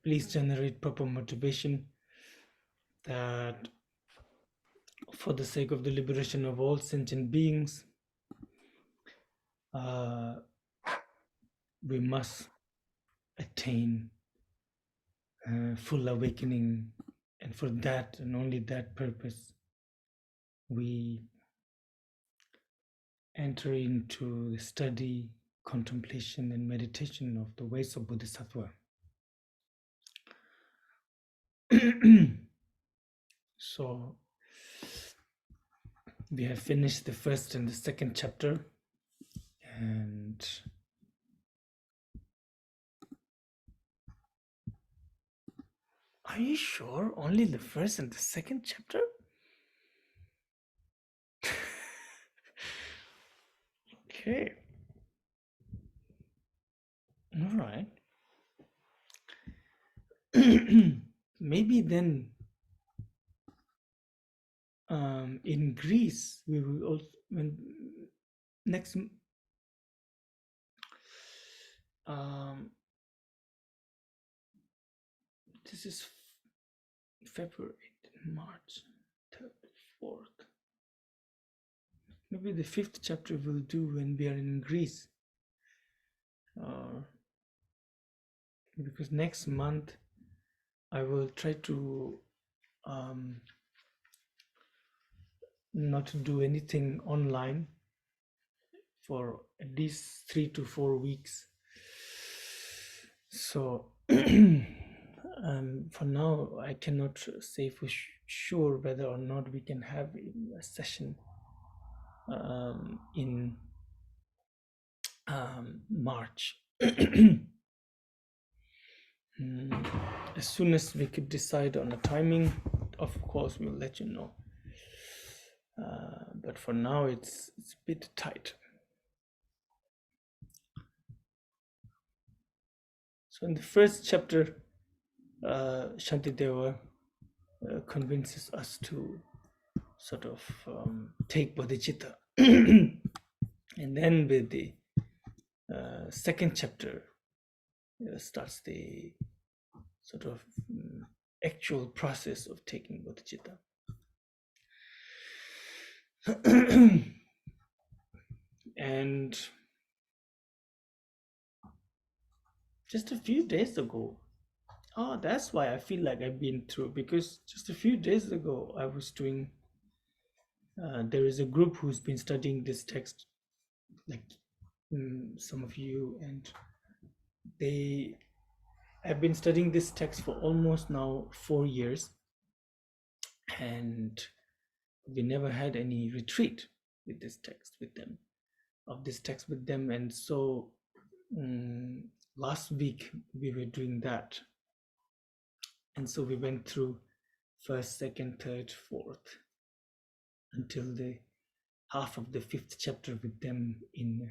please generate proper motivation that for the sake of the liberation of all sentient beings, we must attain full awakening, and for that and only that purpose we enter into the study, contemplation and meditation of the ways of Bodhisattva. So we have finished the first and the second chapter, and are you sure only the first and the second chapter? Okay. All right. Maybe then in Greece we will also, when next this is February, March 3rd, 4th. Maybe the fifth chapter will do when we are in Greece. Because next month I will try to not do anything online for at least 3 to 4 weeks. So for now I cannot say for sure whether or not we can have a session in March. As soon as we could decide on a timing, of course we'll let you know. But for now it's a bit tight. So in the first chapter, Santideva convinces us to sort of take bodhicitta. And then with the second chapter starts the sort of actual process of taking bodhicitta. And just a few days ago, that's why I feel like I've been through, because just a few days ago I was doing, there is a group who's been studying this text, like some of you, and they have been studying this text for almost now 4 years, and we never had any retreat with this text with them, and so last week we were doing that, and so we went through first, second, third, fourth until the half of the fifth chapter with them in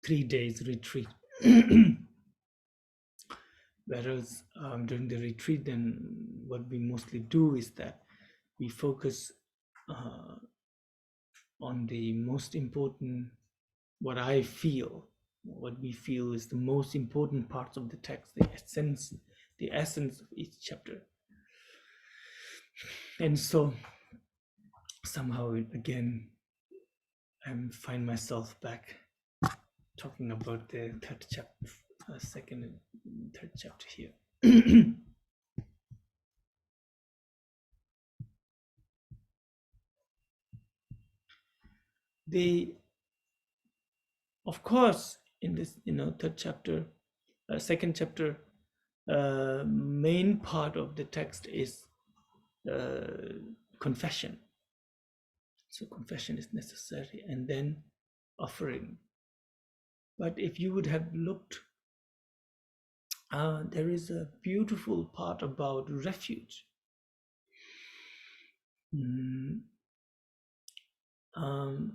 3 days retreat. Whereas during the retreat, then what we mostly do is that we focus on the most important, what we feel is the most important parts of the text, the essence of each chapter. And so somehow again I find myself back talking about the third chapter, second and third chapter here. Of course, in this third chapter, second chapter, main part of the text is confession. So confession is necessary, and then offering. But if you would have looked, there is a beautiful part about refuge.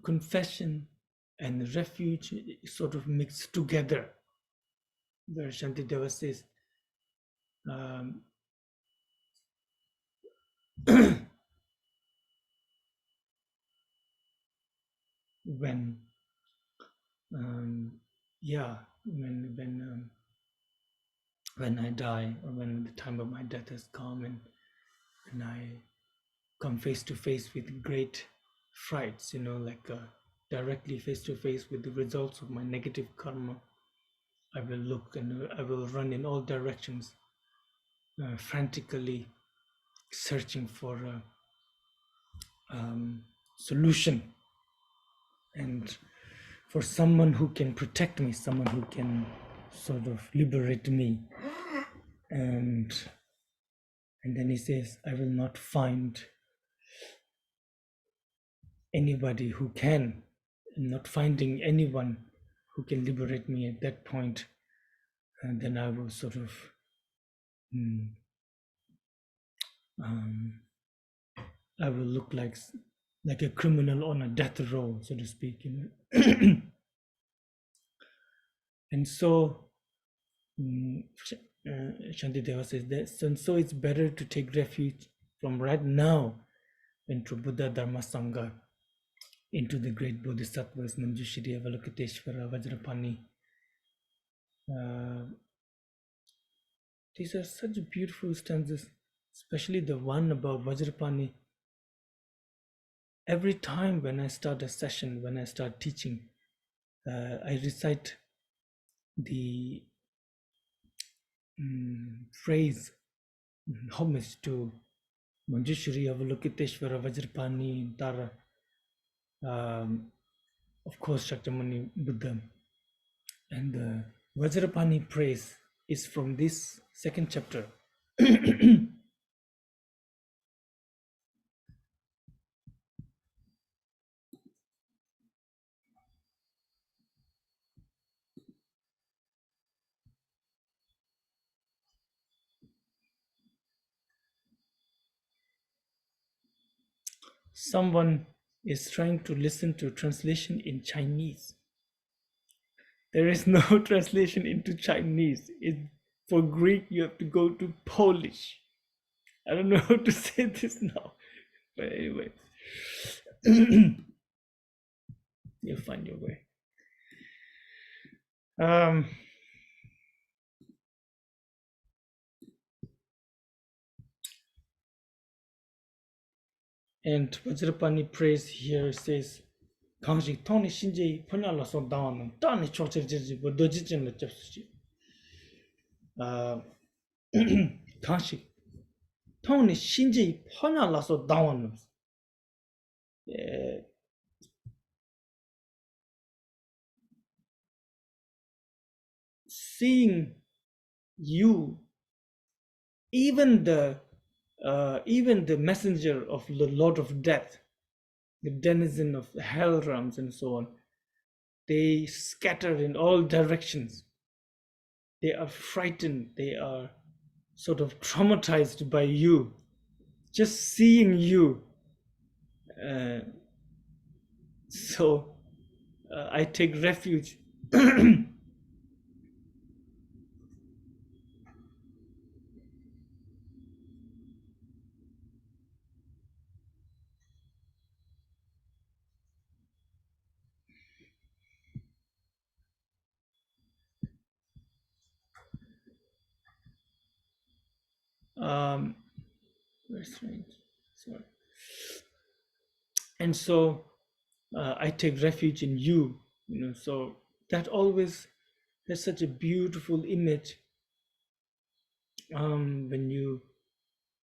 Confession and refuge sort of mixed together, where Santideva says, when when I die, or when the time of my death has come, and I come face to face with great frights, like directly face to face with the results of my negative karma, I will look and I will run in all directions, frantically searching for a solution, and for someone who can protect me, someone who can sort of liberate me. And then he says, I will not find anybody who can. And not finding anyone who can liberate me at that point, and then I will sort of I will look like a criminal on a death row, so to speak. And so Santideva says that, and so it's better to take refuge from right now into Buddha, Dharma, Sangha, into the great Bodhisattvas, Manjushri, Avalokiteshvara, Vajrapani. These are such beautiful stanzas, especially the one about Vajrapani. Every time when I start a session, when I start teaching, I recite the phrase, homage to Manjushri, Avalokiteshvara, Vajrapani, Tara, of course Shakyamuni Buddha. And the Vajrapani praise is from this second chapter. Someone is trying to listen to translation in Chinese. There is no translation into Chinese. For Greek, you have to go to Polish. I don't know how to say this now, but anyway, you'll find your way. And Vajrapani praise here says, Kanji Tony Shinji Panala so down, Tani Chochi Bodojin Chapsi. Kanshi Tony Shinji Panala so down. Seeing you, even the messenger of the Lord of Death, the denizen of the hell realms and so on, they scatter in all directions. They are frightened. They are sort of traumatized by you. Just seeing you. So I take refuge. Very strange. Sorry. And so I take refuge in you. So that always has such a beautiful image. When you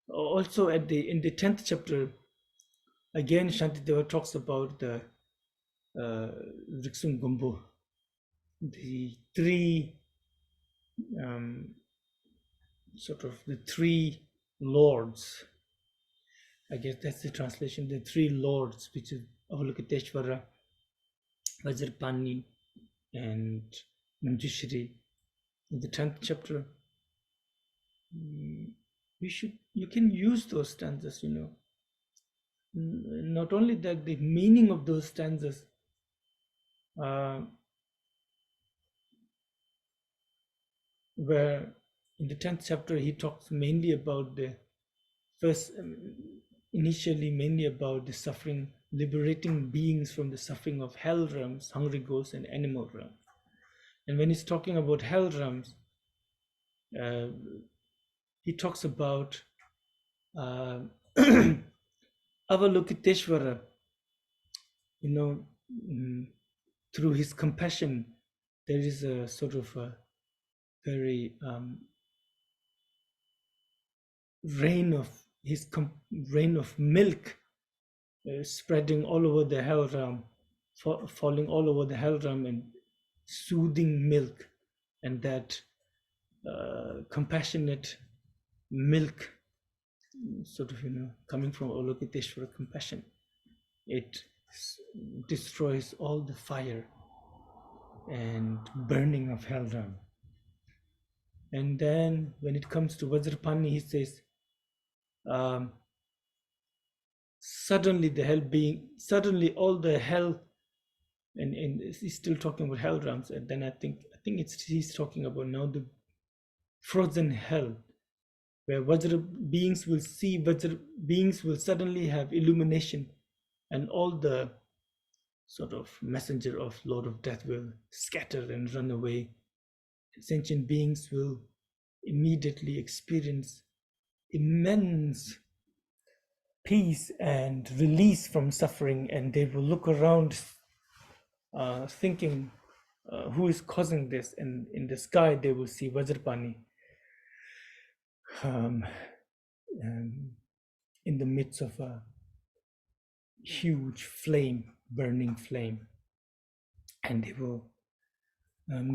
also in the 10th chapter, again Shantideva talks about the Riksum Gumbo, the three the three lords. I guess that's the translation. The three lords, which is Avalokiteshvara, Vajrapani, and Manjushri. In the 10th chapter, you can use those stanzas. Not only that, the meaning of those stanzas. Where in the 10th chapter he talks mainly about initially mainly about the suffering, liberating beings from the suffering of hell realms, hungry ghosts, and animal realms. And when he's talking about hell realms, he talks about Avalokiteshvara, through his compassion, there is a sort of a very rain of milk spreading all over the hell realm, falling all over the hell realm, and soothing milk, and that compassionate milk, sort of coming from Avalokiteshvara compassion, it destroys all the fire and burning of hell realm. And then when it comes to Vajrapani, he says, suddenly all the hell, and he's still talking about hell realms, and then I think he's talking about now the frozen hell, where Vajra beings will suddenly have illumination, and all the sort of messenger of Lord of Death will scatter and run away. Sentient beings will immediately experience immense peace and release from suffering, and they will look around thinking, who is causing this? And in the sky they will see Vajrapani in the midst of a huge flame, burning flame, and they will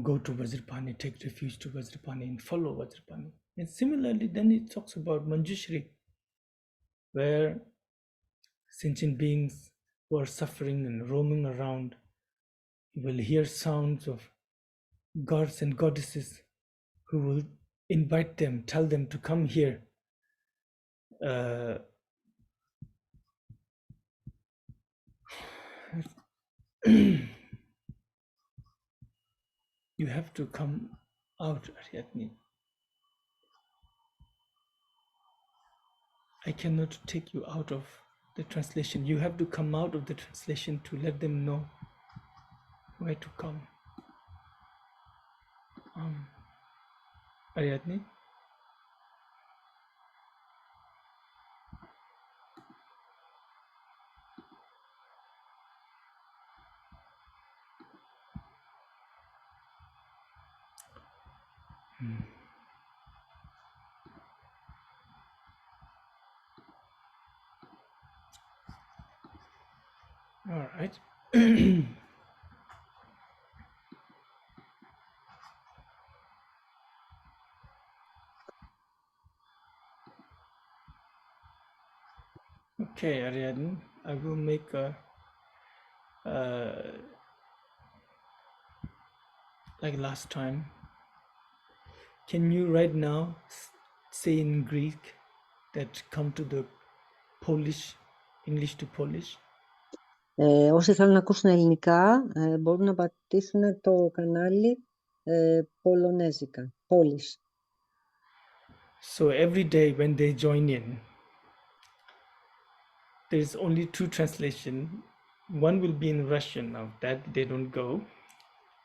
go to Vajrapani, take refuge to Vajrapani, and follow Vajrapani. And similarly, then it talks about Manjushri, where sentient beings who are suffering and roaming around will hear sounds of gods and goddesses who will invite them, tell them to come here. You have to come out, Aryadni. I cannot take you out of the translation. You have to come out of the translation to let them know where to come. Aryadni? All right. Okay, Ariadne, I will make a like last time. Can you right now say in Greek that come to the Polish, English to Polish? Όσοι θέλουν να ακούσουν ελληνικά μπορούν να πατήσουν το κανάλι πολωνέζικα, Polish. So every day when they join in, there's only two translations. One will be in Russian, now that they don't go.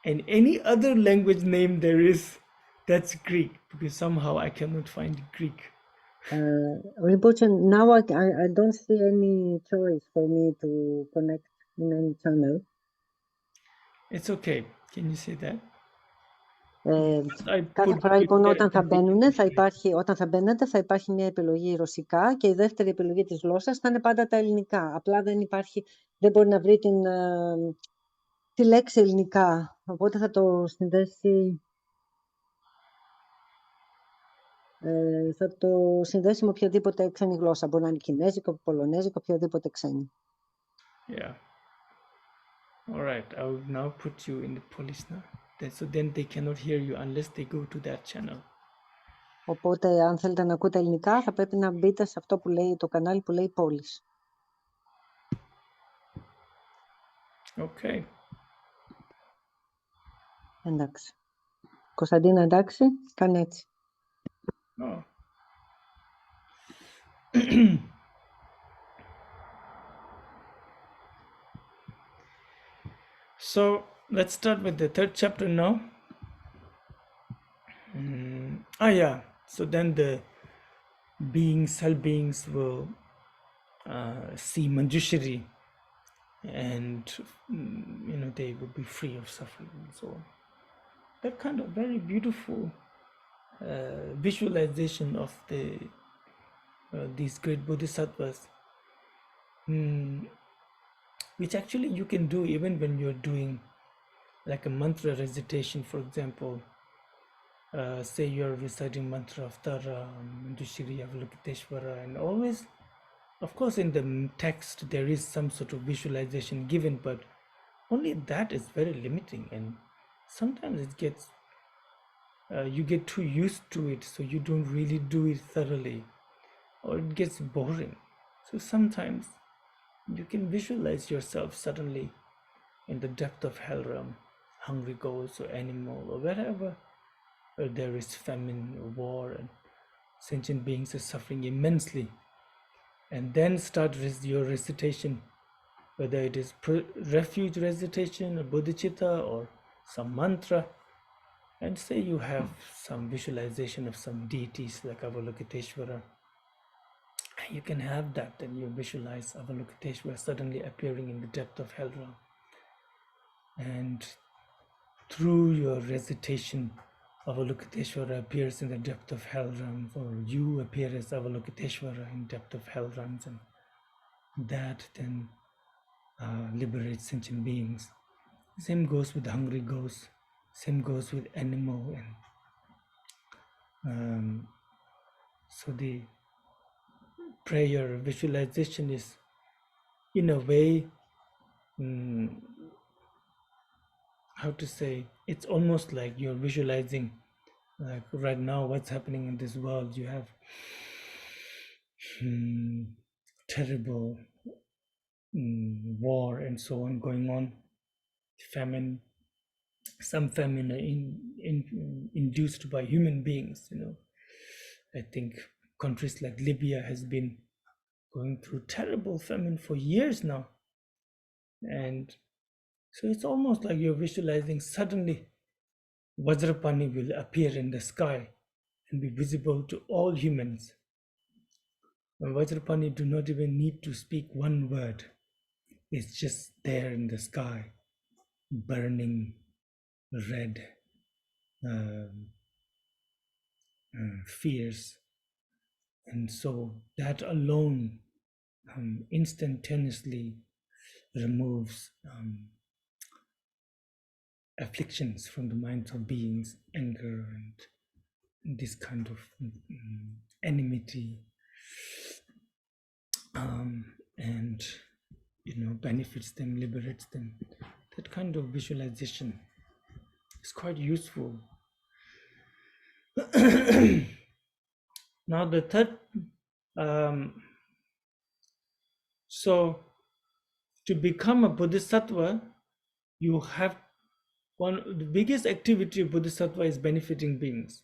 And any other language name there is, that's Greek, because somehow I cannot find Greek. Unfortunately, now I don't see any choice for me to connect in any channel. It's okay. Can you say that? Κάθε φορά λοιπόν όταν θα μπαίνετε θα υπάρχει μια επιλογή ρωσικά και η δεύτερη επιλογή της γλώσσας θα είναι πάντα τα ελληνικά. Απλά δεν μπορεί να βρει τη λέξη ελληνικά. Οπότε θα το συνδέσει με οποιαδήποτε ξένη γλώσσα. Μπορεί να είναι κινέζικο, πολωνέζικο, οποιαδήποτε ξένη. Yeah. All right. I will now put you in the Polish now. So then they cannot hear you unless they go to that channel. Οπότε, αν θέλετε να ακούτε ελληνικά, θα πρέπει να μπείτε σε αυτό που λέει το κανάλι που λέει Πόλης. Okay. Εντάξει. Κωνσταντίνα, εντάξει, κάνε έτσι. Oh. So let's start with the third chapter now. Yeah. So then the cell beings will see Manjushri, and they will be free of suffering and so on. That kind of very beautiful visualization of these great bodhisattvas, which actually you can do even when you're doing like a mantra recitation, for example. Say you're reciting mantra of Tara, Manjushri, Avalokiteshvara, and always, of course, in the text there is some sort of visualization given, but only that is very limiting, and sometimes it gets you get too used to it, so you don't really do it thoroughly, or it gets boring. So sometimes you can visualize yourself suddenly in the depth of hell realm, hungry ghost or animal or wherever where there is famine or war and sentient beings are suffering immensely, and then start your recitation, whether it is refuge recitation or bodhicitta or some mantra, and say you have some visualization of some deities like Avalokiteshvara. You can have that, and you visualize Avalokiteshvara suddenly appearing in the depth of hell realm, and through your recitation Avalokiteshvara appears in the depth of hell realms, or you appear as Avalokiteshvara in depth of hell realms, and that then liberates sentient beings. Same goes with hungry ghosts, same goes with animal, and so the prayer visualization is, in a way, how to say, it's almost like you're visualizing, like right now what's happening in this world. You have terrible war and so on going on, famine, some famine induced by human beings. I think countries like Libya has been going through terrible famine for years now, and so it's almost like you're visualizing suddenly Vajrapani will appear in the sky and be visible to all humans. And Vajrapani do not even need to speak one word. It's just there in the sky, burning red, fierce. And so that alone instantaneously removes afflictions from the minds of beings, anger and this kind of enmity, and benefits them, liberates them. That kind of visualization is quite useful. Now the third, so to become a bodhisattva, you have the biggest activity of bodhisattva is benefiting beings,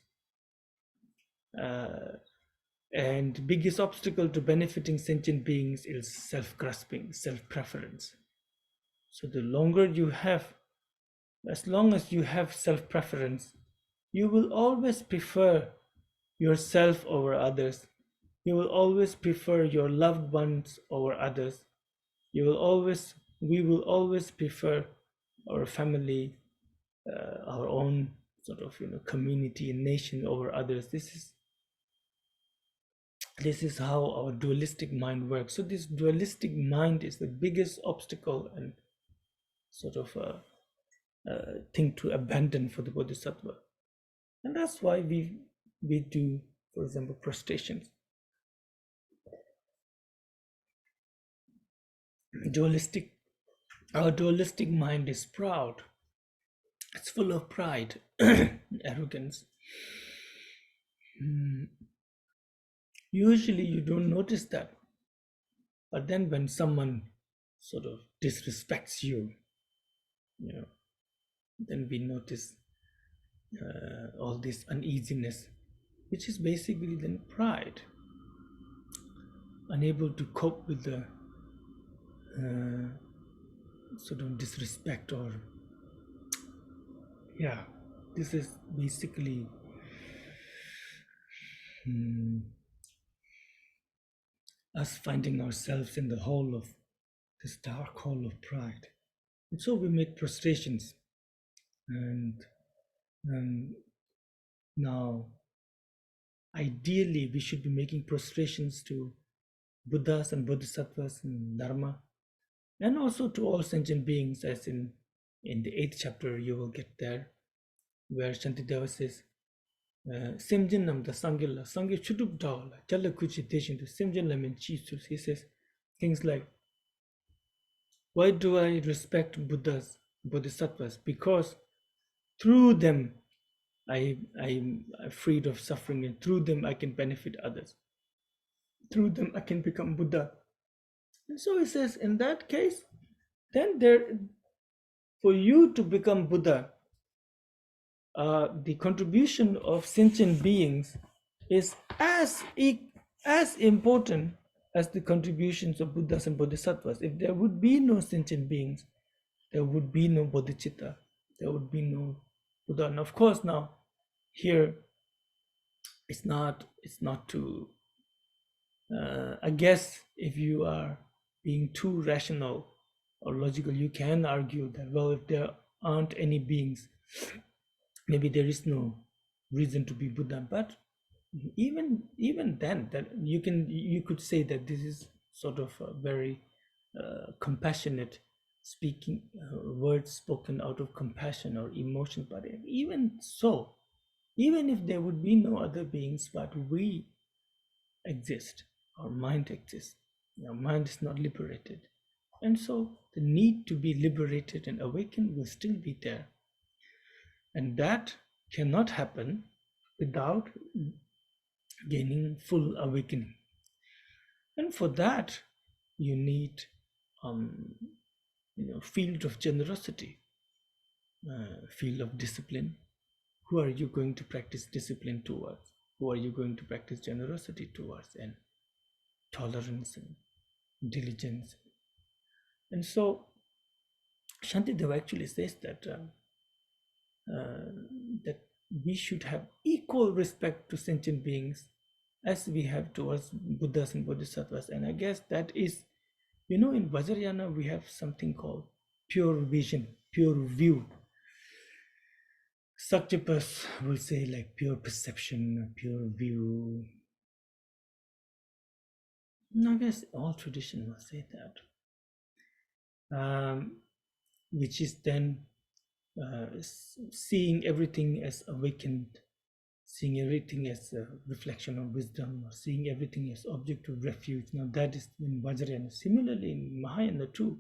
and biggest obstacle to benefiting sentient beings is self-grasping, self-preference. So the longer you have, as long as you have self-preference, you will always prefer yourself over others. You will always prefer your loved ones over others. We will always prefer our family, our own sort of community and nation over others. This is how our dualistic mind works. So this dualistic mind is the biggest obstacle and sort of thing to abandon for the bodhisattva, and that's why we do, for example, prostrations. Our dualistic mind is proud. It's full of pride, arrogance. Usually you don't notice that, but then when someone sort of disrespects you, then we notice all this uneasiness, which is basically then pride, unable to cope with the sort of disrespect, or this is basically us finding ourselves in the hole of this dark hole of pride. And so we make prostrations. And now, ideally, we should be making prostrations to Buddhas and Bodhisattvas and Dharma, and also to all sentient beings, as in the 8th chapter you will get there, where Santideva says, Semjin nam da sangila, sangil chudub dawla, jala kuchi deshin to Semjin lam in chisus. He says things like, why do I respect Buddhas, Bodhisattvas? Because through them I'm freed of suffering, and through them I can benefit others. Through them I can become Buddha. And so he says, in that case, then for you to become Buddha, the contribution of sentient beings is as important as the contributions of Buddhas and Bodhisattvas. If there would be no sentient beings, there would be no bodhicitta, there would be no Buddha. And of course, now here it's not to I guess if you are being too rational or logical, you can argue that, well, if there aren't any beings, maybe there is no reason to be Buddha. But even then, that you could say that this is sort of a very compassionate speaking, words spoken out of compassion or emotion. But even so, even if there would be no other beings, but we exist, our mind exists, our mind is not liberated, and so the need to be liberated and awakened will still be there, and that cannot happen without gaining full awakening. And for that you need field of generosity, field of discipline. Who are you going to practice discipline towards? Who are you going to practice generosity towards, and tolerance and diligence? And so Santideva actually says that that we should have equal respect to sentient beings as we have towards Buddhas and Bodhisattvas. And I guess that is, in Vajrayana we have something called pure vision, pure view. Sakyapas will say like pure perception, pure view. I guess all tradition will say that, which is then seeing everything as awakened, seeing everything as a reflection of wisdom, or seeing everything as object of refuge. Now that is in Vajrayana. Similarly in Mahayana too,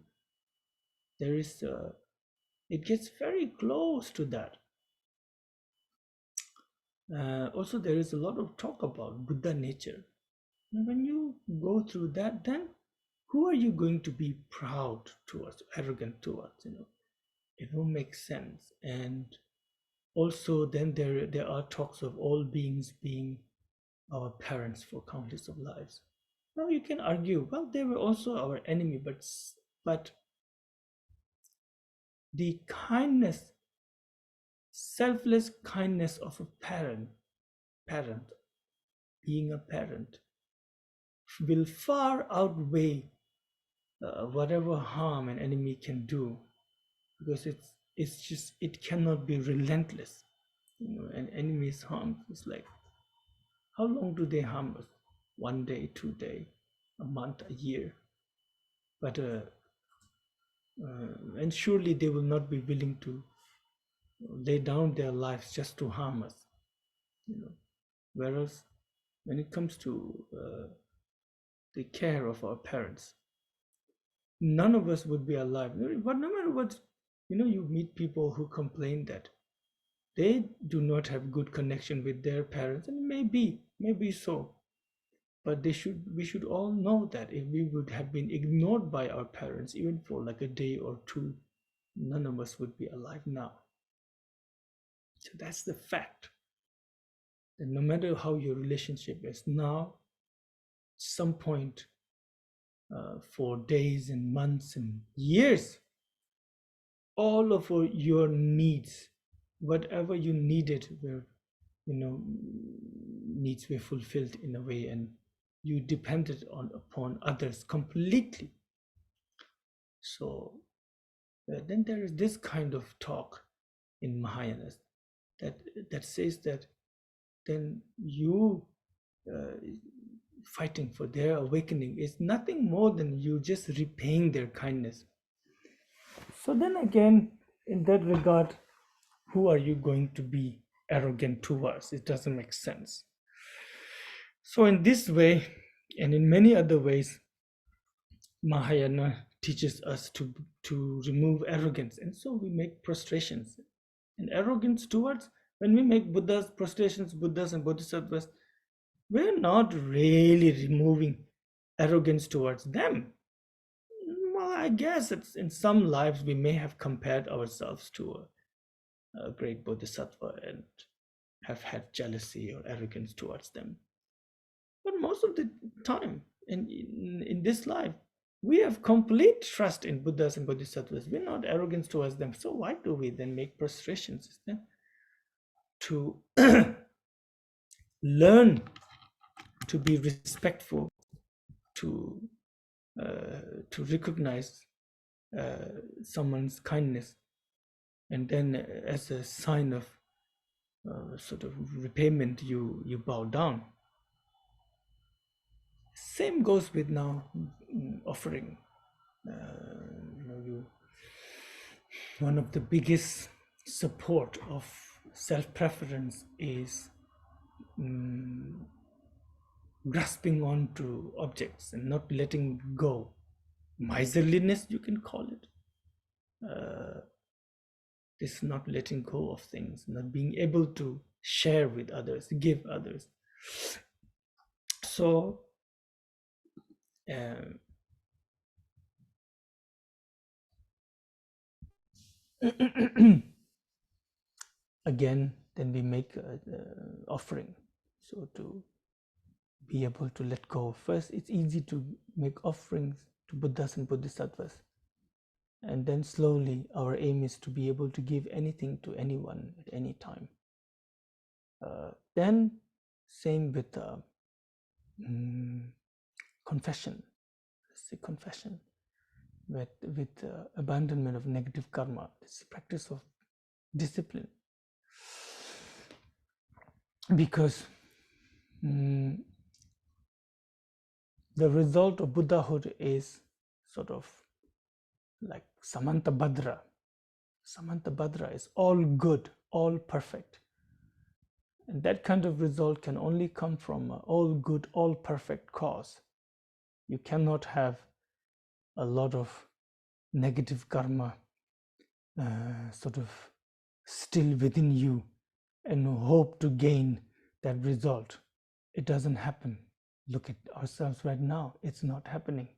there is it gets very close to that. Also there is a lot of talk about Buddha nature. And when you go through that, then who are you going to be proud towards, arrogant towards? It won't make sense. And also then there are talks of all beings being our parents for countless of lives. Now you can argue, well, they were also our enemy, but the kindness, selfless kindness of a parent, being a parent, will far outweigh whatever harm an enemy can do, because it cannot be relentless. An enemy's harm is like, how long do they harm us? 1 day, 2 days, a month, a year. But and surely they will not be willing to lay down their lives just to harm us. Whereas when it comes to the care of our parents, none of us would be alive. But no matter what, you meet people who complain that they do not have good connection with their parents, and maybe so. But we should all know that if we would have been ignored by our parents, even for like a day or two, none of us would be alive now. So that's the fact. And no matter how your relationship is now, some point, for days and months and years, all of your needs, whatever you needed, were needs were fulfilled in a way, and you depended upon others completely. So then there is this kind of talk in Mahayana that says that then you fighting for their awakening is nothing more than you just repaying their kindness. So then again, in that regard, who are you going to be arrogant towards? It doesn't make sense. So in this way, and in many other ways, Mahayana teaches us to remove arrogance, and so we make prostrations. And arrogance towards, when we make Buddhas, prostrations, Buddhas and Bodhisattvas, we're not really removing arrogance towards them. Well, I guess it's in some lives we may have compared ourselves to a great Bodhisattva and have had jealousy or arrogance towards them. But most of the time in this life, we have complete trust in Buddhas and Bodhisattvas. We're not arrogant towards them. So why do we then make prostrations? To learn to be respectful, to recognize someone's kindness, and then as a sign of sort of repayment, you bow down. Same goes with now offering. One of the biggest support of self-preference is grasping onto objects and not letting go. Miserliness, you can call it. This not letting go of things, not being able to share with others, give others. So again, then we make offering. So to be able to let go. First, it's easy to make offerings to Buddhas and Bodhisattvas. And then slowly, our aim is to be able to give anything to anyone at any time. Then, same with confession. Let's say confession. With abandonment of negative karma. It's a practice of discipline. Because the result of Buddhahood is sort of like Samanta Bhadra. Samanta Bhadra is all good, all perfect. And that kind of result can only come from an all good, all perfect cause. You cannot have a lot of negative karma sort of still within you and hope to gain that result. It doesn't happen. Look at ourselves right now. It's not happening.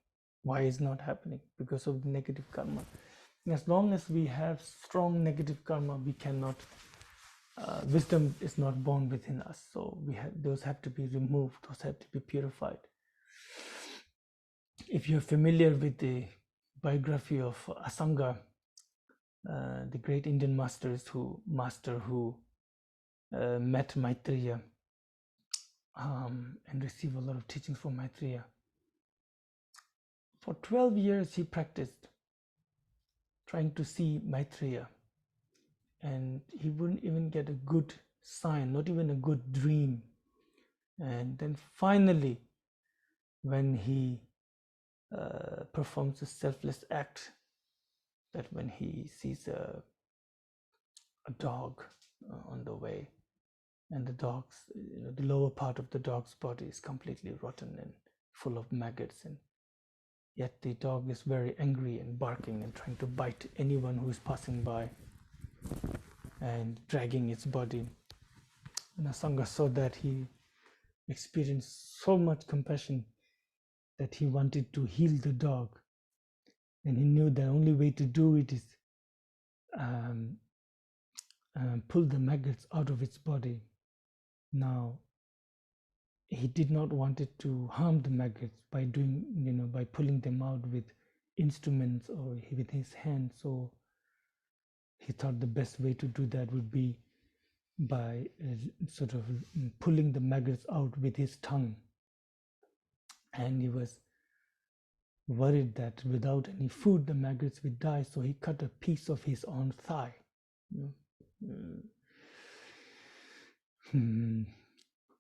Why is not happening? Because of the negative karma. As long as we have strong negative karma, we cannot, wisdom is not born within us. So those have to be removed, those have to be purified. If you're familiar with the biography of Asanga, the great Indian master who met Maitreya and received a lot of teachings from Maitreya. For 12 years he practiced trying to see Maitreya, and he wouldn't even get a good sign, not even a good dream. And then finally, when he performs a selfless act, that when he sees a dog on the way, and the dog's, the lower part of the dog's body is completely rotten and full of maggots, and yet the dog is very angry and barking and trying to bite anyone who is passing by and dragging its body. And Asanga saw that, he experienced so much compassion that he wanted to heal the dog, and he knew the only way to do it is pull the maggots out of its body. Now, he did not want it to harm the maggots by doing, by pulling them out with instruments or with his hand. So he thought the best way to do that would be by sort of pulling the maggots out with his tongue. And he was worried that without any food the maggots would die, so he cut a piece of his own thigh,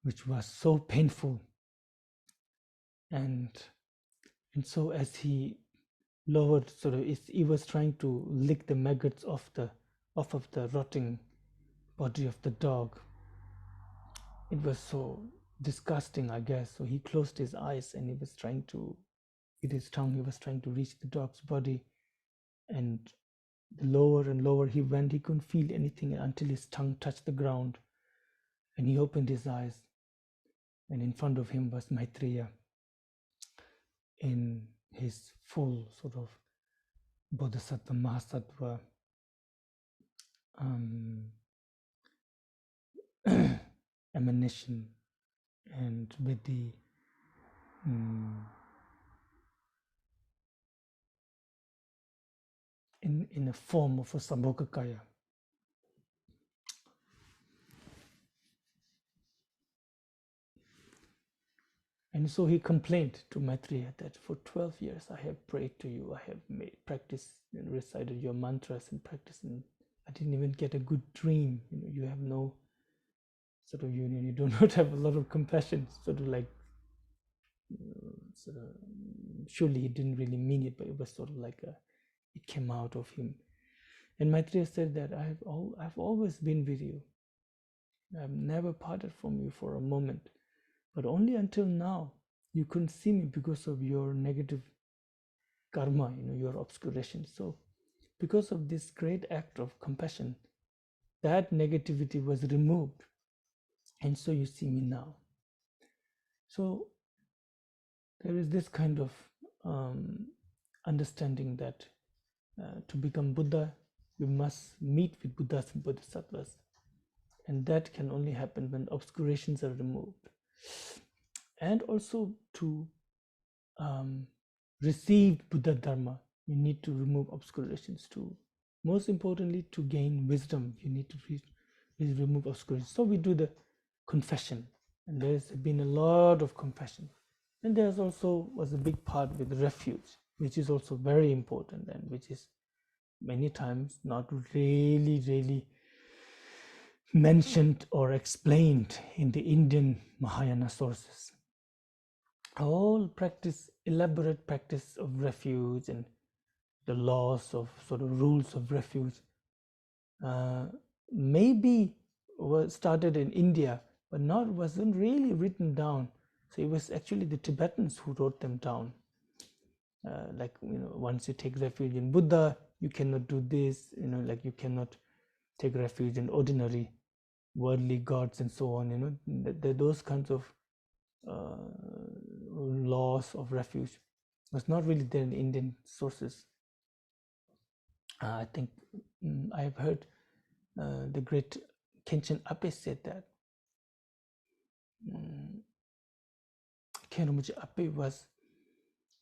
which was so painful. And so as he lowered, sort of, he was trying to lick the maggots off of the rotting body of the dog. It was so disgusting, I guess. So he closed his eyes and he was trying to, with his tongue, he was trying to reach the dog's body. And the lower and lower he went, he couldn't feel anything until his tongue touched the ground. And he opened his eyes, and in front of him was Maitreya in his full sort of Bodhisattva, Mahasattva emanation, and with the in a form of a Sambhogakaya. And so he complained to Maitreya that for 12 years I have prayed to you, I have practiced and recited your mantras and practiced, and I didn't even get a good dream. You have no sort of union, you do not have a lot of compassion, sort of like, surely he didn't really mean it, but it was sort of like it came out of him. And Maitreya said that I've always been with you. I've never parted from you for a moment. But only until now, you couldn't see me because of your negative karma, your obscuration. So because of this great act of compassion, that negativity was removed. And so you see me now. So there is this kind of understanding that to become Buddha, you must meet with Buddhas and Bodhisattvas. And that can only happen when obscurations are removed. And also to receive Buddha Dharma, you need to remove obscurations too. Most importantly, to gain wisdom, you need to remove obscurations. So we do the confession, and there's been a lot of confession. And there's also was a big part with refuge, which is also very important, and which is many times not really mentioned or explained in the Indian Mahayana sources. All elaborate practice of refuge and the laws of sort of rules of refuge maybe was started in India, but wasn't really written down. So it was actually the Tibetans who wrote them down. Like, once you take refuge in Buddha, you cannot do this, like you cannot take refuge in ordinary worldly gods and so on, those kinds of laws of refuge was not really there in Indian sources. I think I've heard the great Khenchen Ape said that. Khenchen Ape was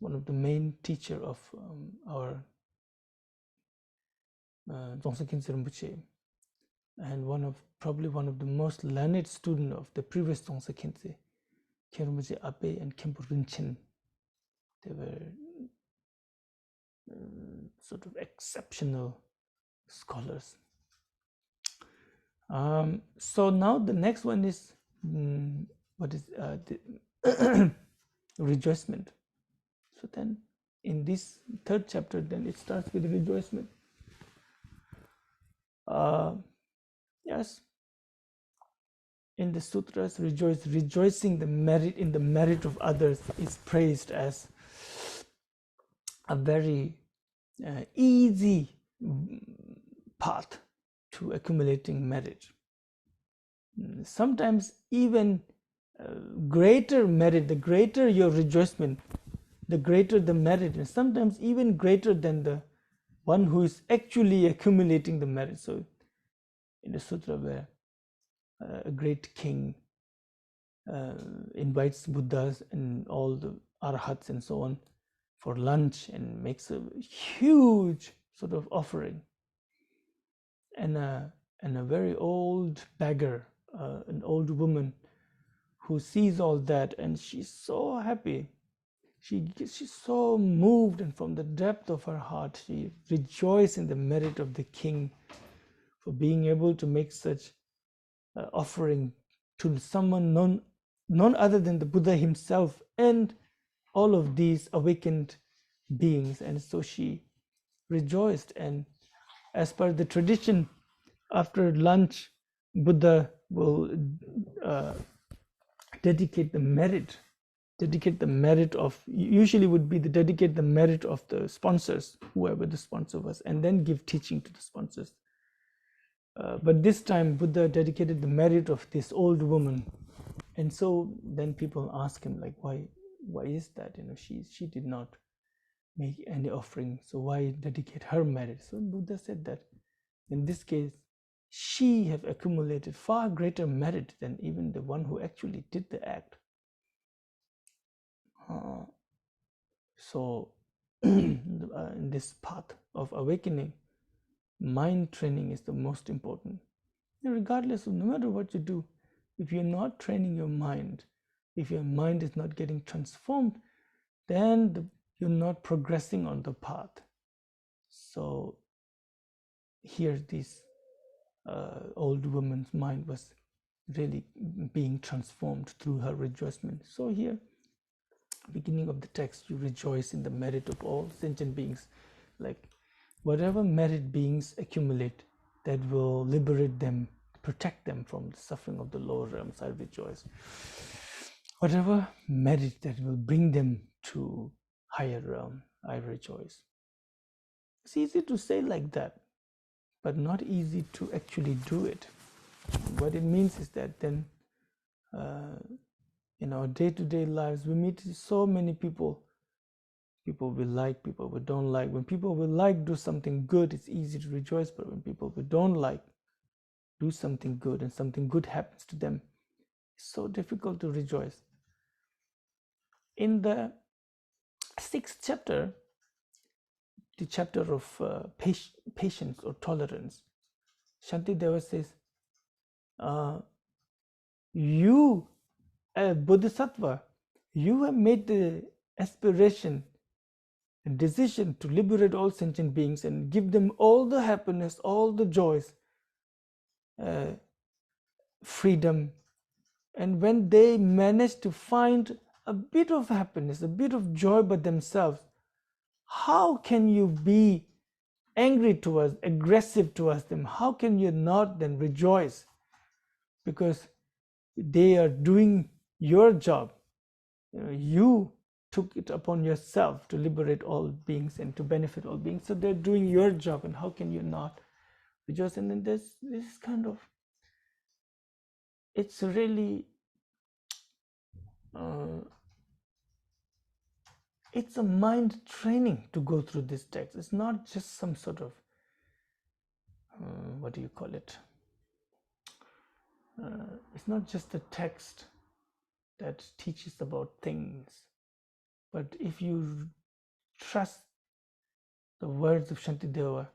one of the main teacher of our Dzongsa Khyentse Rinpoche, and probably one of the most learned student of the previous Dzongsa Khyentse, Khenchen Ape and Khenpo Rinchen. They were sort of exceptional scholars. So now the next one is what is the rejoicement. So then in this third chapter, then it starts with rejoicement. Yes, in the sutras, rejoicing in the merit of others is praised as a very easy path to accumulating merit. Sometimes even greater merit, the greater your rejoicement, the greater the merit, and sometimes even greater than the one who is actually accumulating the merit. So in the sutra where a great king invites Buddhas and all the arhats and so on for lunch and makes a huge sort of offering, and and a very old beggar, an old woman who sees all that, and she's so happy. She's so moved, and from the depth of her heart, she rejoices in the merit of the king for being able to make such offering to someone none other than the Buddha himself and all of these awakened beings. And so she rejoiced, and as per the tradition, after lunch, Buddha will dedicate the merit of, usually would be dedicate the merit of the sponsors, whoever the sponsor was, and then give teaching to the sponsors. But this time Buddha dedicated the merit of this old woman. And so then people ask him, like, why is that? She did not make any offering, so why dedicate her merit? So Buddha said that in this case, she have accumulated far greater merit than even the one who actually did the act. So in this path of awakening, mind training is the most important. Regardless of, no matter what you do, if you're not training your mind, if your mind is not getting transformed, then you're not progressing on the path. So here this old woman's mind was really being transformed through her rejoicement. So here, beginning of the text, you rejoice in the merit of all sentient beings. Like whatever merit beings accumulate that will liberate them, protect them from the suffering of the lower realms, I rejoice. Whatever merit that will bring them to higher realm, I rejoice. It's easy to say like that, but not easy to actually do it. What it means is that then in our day-to-day lives, we meet so many people. People we like, people we don't like. When people we like do something good, it's easy to rejoice. But when people we don't like do something good and something good happens to them, it's so difficult to rejoice. In the 6th chapter, the chapter of patience or tolerance, Santideva says, you, as Bodhisattva, you have made the aspiration and decision to liberate all sentient beings and give them all the happiness, all the joys, freedom. And when they manage to find a bit of happiness, a bit of joy by themselves, how can you be angry towards, aggressive towards them? How can you not then rejoice? Because they are doing your job. You took it upon yourself to liberate all beings and to benefit all beings. So they're doing your job, and how can you not rejoice? And then this kind of, it's really, it's a mind training to go through this text. It's not just some sort of, what do you call it? It's not just a text that teaches about things, but if you trust the words of Santideva,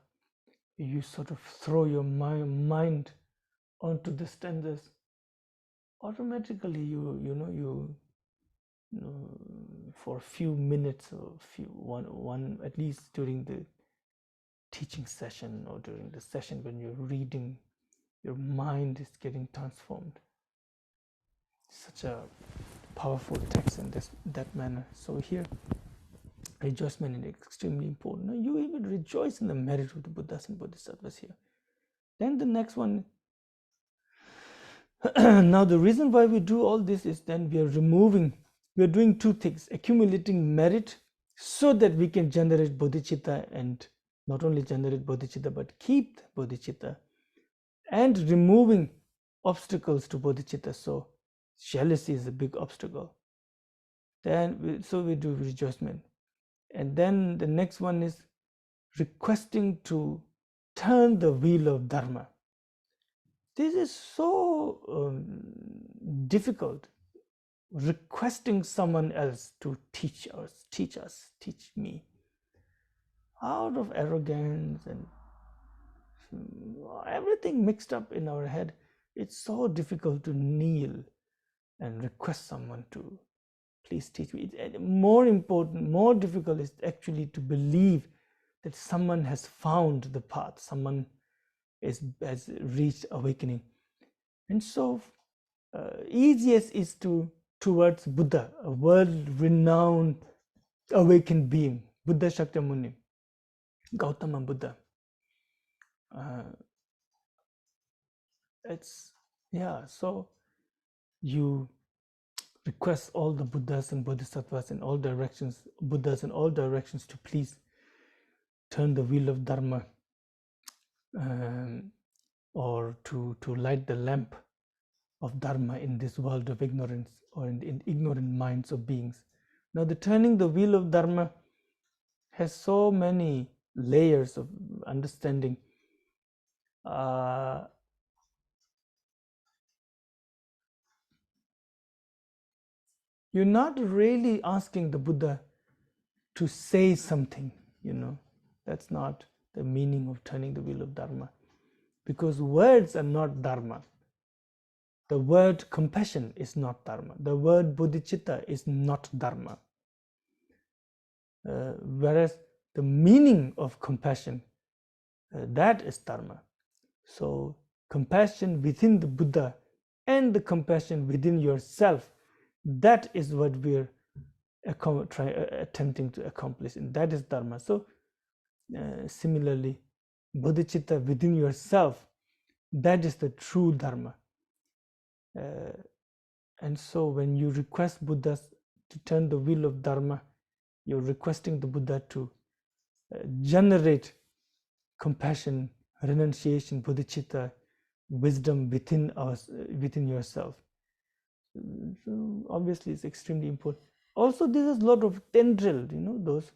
you sort of throw your mind onto the stanzas, automatically you for a few minutes or one at least during the teaching session or during the session when you're reading, your mind is getting transformed. Such a powerful text in that manner. So here, rejoicement is extremely important. Now, you even rejoice in the merit of the Buddhas and Bodhisattvas here. Then the next one. Now the reason why we do all this is then we are doing two things: accumulating merit so that we can generate bodhicitta, and not only generate bodhicitta but keep bodhicitta, and removing obstacles to bodhicitta. So jealousy is a big obstacle. Then so we do rejoicement. And then the next one is requesting to turn the wheel of dharma. This is so difficult. Requesting someone else to teach me, out of arrogance and everything mixed up in our head. It's so difficult to kneel and request someone to please teach me. More important, more difficult is actually to believe that someone has found the path, someone has reached awakening. And so easiest is towards Buddha, a world-renowned awakened being, Buddha Shakyamuni, Gautama Buddha. So you request all the Buddhas and Bodhisattvas in all directions, Buddhas in all directions, to please turn the wheel of Dharma, or to light the lamp of Dharma in this world of ignorance, or in ignorant minds of beings. Now, the turning the wheel of Dharma has so many layers of understanding. You're not really asking the Buddha to say something, that's not the meaning of turning the wheel of Dharma, because words are not Dharma. The word compassion is not Dharma. The word bodhicitta is not Dharma. Whereas the meaning of compassion, that is Dharma. So compassion within the Buddha and the compassion within yourself, that is what we're attempting to accomplish, and that is Dharma. So similarly, bodhicitta within yourself, that is the true Dharma. And so when you request Buddhas to turn the wheel of Dharma, you're requesting the Buddha to generate compassion, renunciation, bodhicitta, wisdom within yourself. So obviously it's extremely important. Also, this is a lot of tendril, those.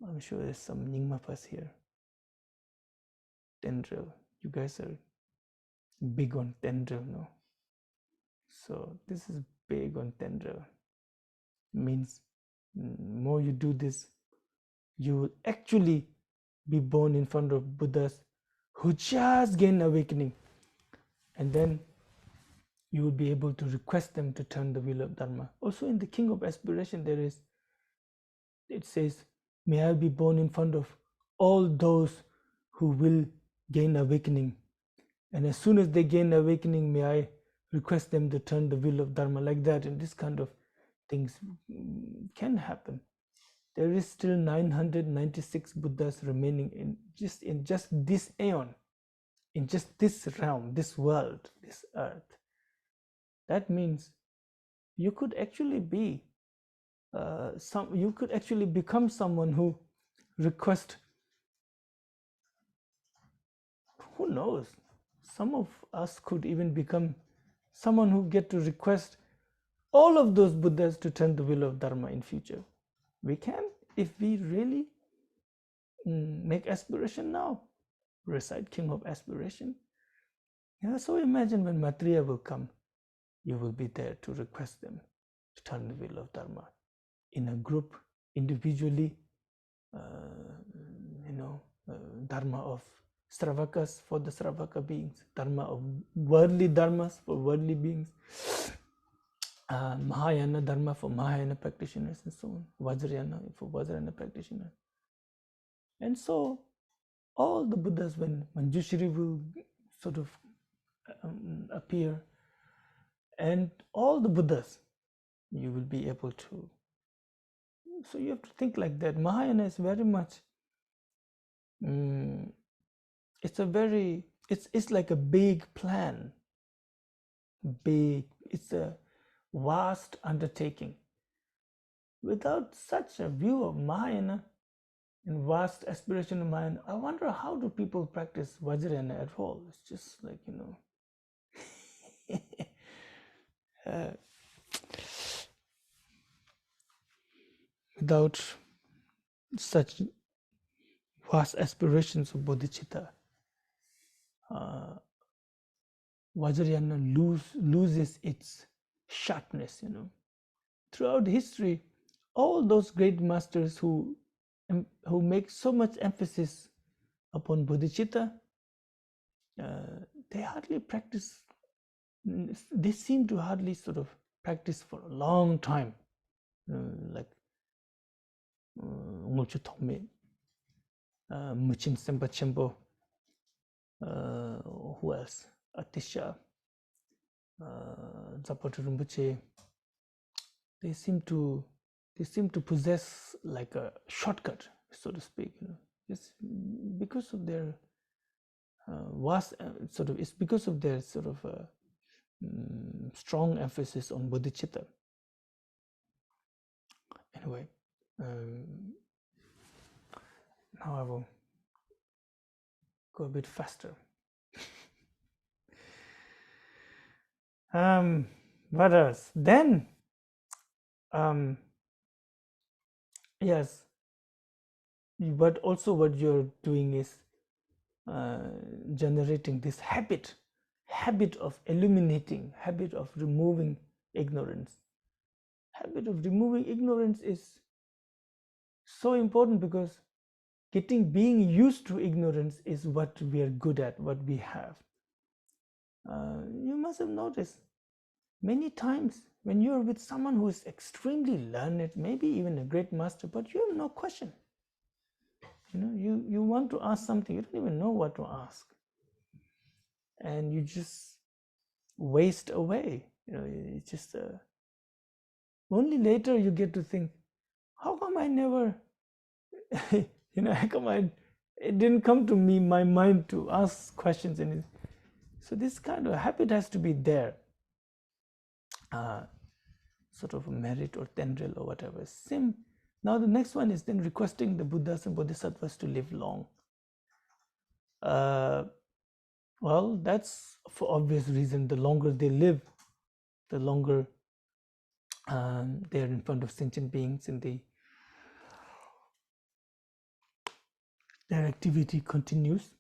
I'm sure there's some Nyingmapas here. Tendril. You guys are big on tendril, no? So this is big on tendril. Means more you do this, you will actually be born in front of Buddhas who just gain awakening, and then you will be able to request them to turn the wheel of Dharma. Also in the King of Aspiration, it says, may I be born in front of all those who will gain awakening, and as soon as they gain awakening, may I request them to turn the wheel of Dharma, like that. And this kind of things can happen. There is still 996 Buddhas remaining in just this aeon, in just this realm, this world, this earth. That means you could actually be you could actually become someone who requests. Who knows? Some of us could even become someone who get to request all of those Buddhas to turn the wheel of Dharma in future. We can, if we really make aspiration now, recite King of Aspiration. So imagine when Maitreya will come, you will be there to request them to turn the wheel of Dharma, in a group, individually, Dharma of Sravakas for the Sravaka beings, Dharma of worldly Dharmas for worldly beings, Mahayana Dharma for Mahayana practitioners, and so on, Vajrayana for Vajrayana practitioners. And so all the Buddhas, when Manjushri will sort of appear, and all the Buddhas, you will be able to. So you have to think like that. Mahayana is very much, it's like a big plan. It's a vast undertaking. Without such a view of Mahayana and vast aspiration of Mahayana, I wonder how do people practice Vajrayana at all? It's just like, without such vast aspirations of bodhicitta, Vajrayana loses its sharpness. Throughout history, all those great masters who make so much emphasis upon bodhicitta, they hardly practice. They seem to hardly sort of practice for a long time, like Ngulchu Thome, Muchim Sempa Chempo, who else? Atisha, Zapata Rinpoche. They seem to possess like a shortcut, so to speak. It's because of their it's because of their sort of strong emphasis on bodhicitta. Anyway, now I will go a bit faster. What else? Then, yes, but also what you're doing is generating this habit of illuminating, habit of removing ignorance. Habit of removing ignorance is so important, because being used to ignorance is what we are good at, what we have. You must have noticed many times when you're with someone who is extremely learned, maybe even a great master, but you have no question. You want to ask something, you don't even know what to ask, and you just waste away. It's just only later you get to think, how come I never how come it didn't come to my mind to ask questions. And so this kind of habit has to be there, sort of merit or tendril or whatever. Now the next one is then requesting the Buddhas and Bodhisattvas to live long. Well, that's for obvious reason. The longer they live, the longer they're in front of sentient beings, and their activity continues.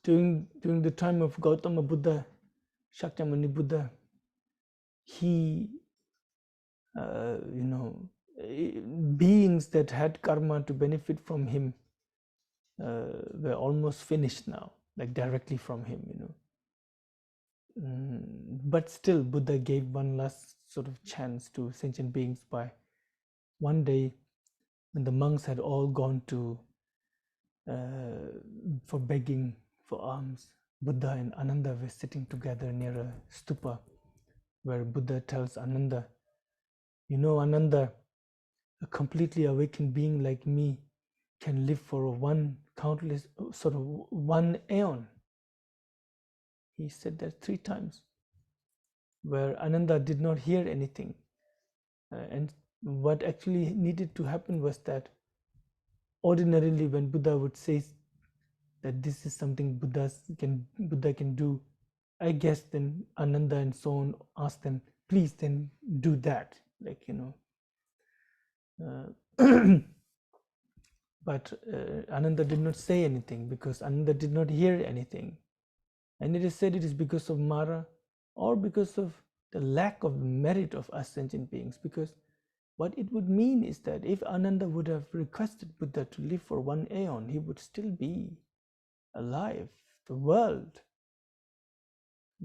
During the time of Gautama Buddha, Shakyamuni Buddha, he, beings that had karma to benefit from him were almost finished now, like directly from him, But still, Buddha gave one last sort of chance to sentient beings by one day, when the monks had all gone to for begging for alms. Buddha and Ananda were sitting together near a stupa, where Buddha tells Ananda, Ananda, a completely awakened being like me can live for one aeon. He said that 3 times, where Ananda did not hear anything. And what actually needed to happen was that ordinarily when Buddha would say that this is something Buddha can do, I guess then Ananda and so on asked them, please then do that, but Ananda did not say anything, because Ananda did not hear anything. And it is said it is because of Mara, or because of the lack of merit of us sentient beings, because what it would mean is that if Ananda would have requested Buddha to live for 1 aeon, he would still be alive. The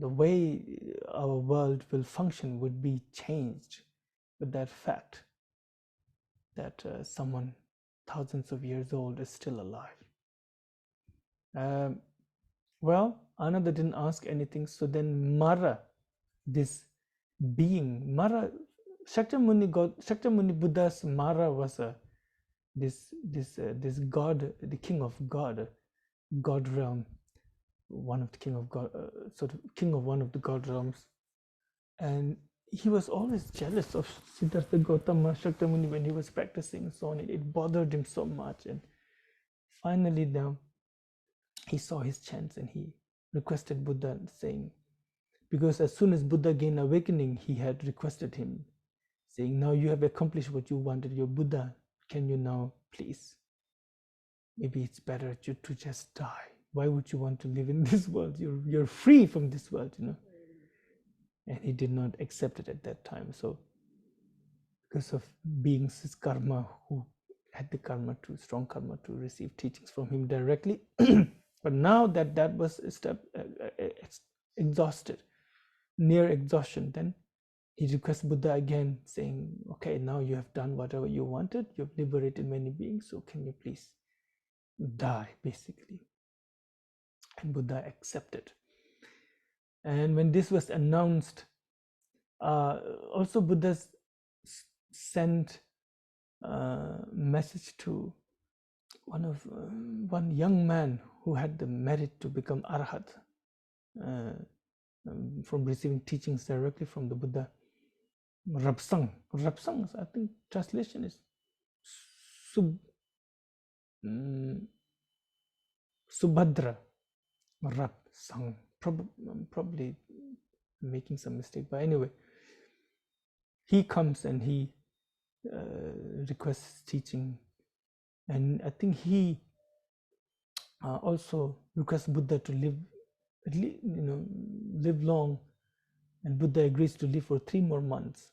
way our world will function would be changed with that fact that someone thousands of years old is still alive. Well, Ananda didn't ask anything, so then Mara, this being, Mara, Shakyamuni Buddha's Mara was this god, the king of God realm, one of the king of God, king of one of the god realms, and he was always jealous of Siddhartha Gautama Shakyamuni when he was practicing and so on. It bothered him so much, and finally now he saw his chance and he requested Buddha, saying, because as soon as Buddha gained awakening, he had requested him, saying, now you have accomplished what you wanted, you're Buddha, can you now please, maybe it's better to just die. Why would you want to live in this world? You're free from this world, And he did not accept it at that time. So because of beings' karma, who had the karma to strong karma to receive teachings from him directly. But now that that was exhausted, near exhaustion, then he requests Buddha again, saying, okay, now you have done whatever you wanted, you've liberated many beings, so can you please die, basically. And Buddha accepted. And when this was announced, also Buddha sent a message to one young man who had the merit to become arhat from receiving teachings directly from the Buddha. Rabsang, I think translation is Subhadra. Rabsang, probably making some mistake, but anyway, he comes and he requests teaching, and I think he also requests Buddha to live, live long, and Buddha agrees to live for 3 more months.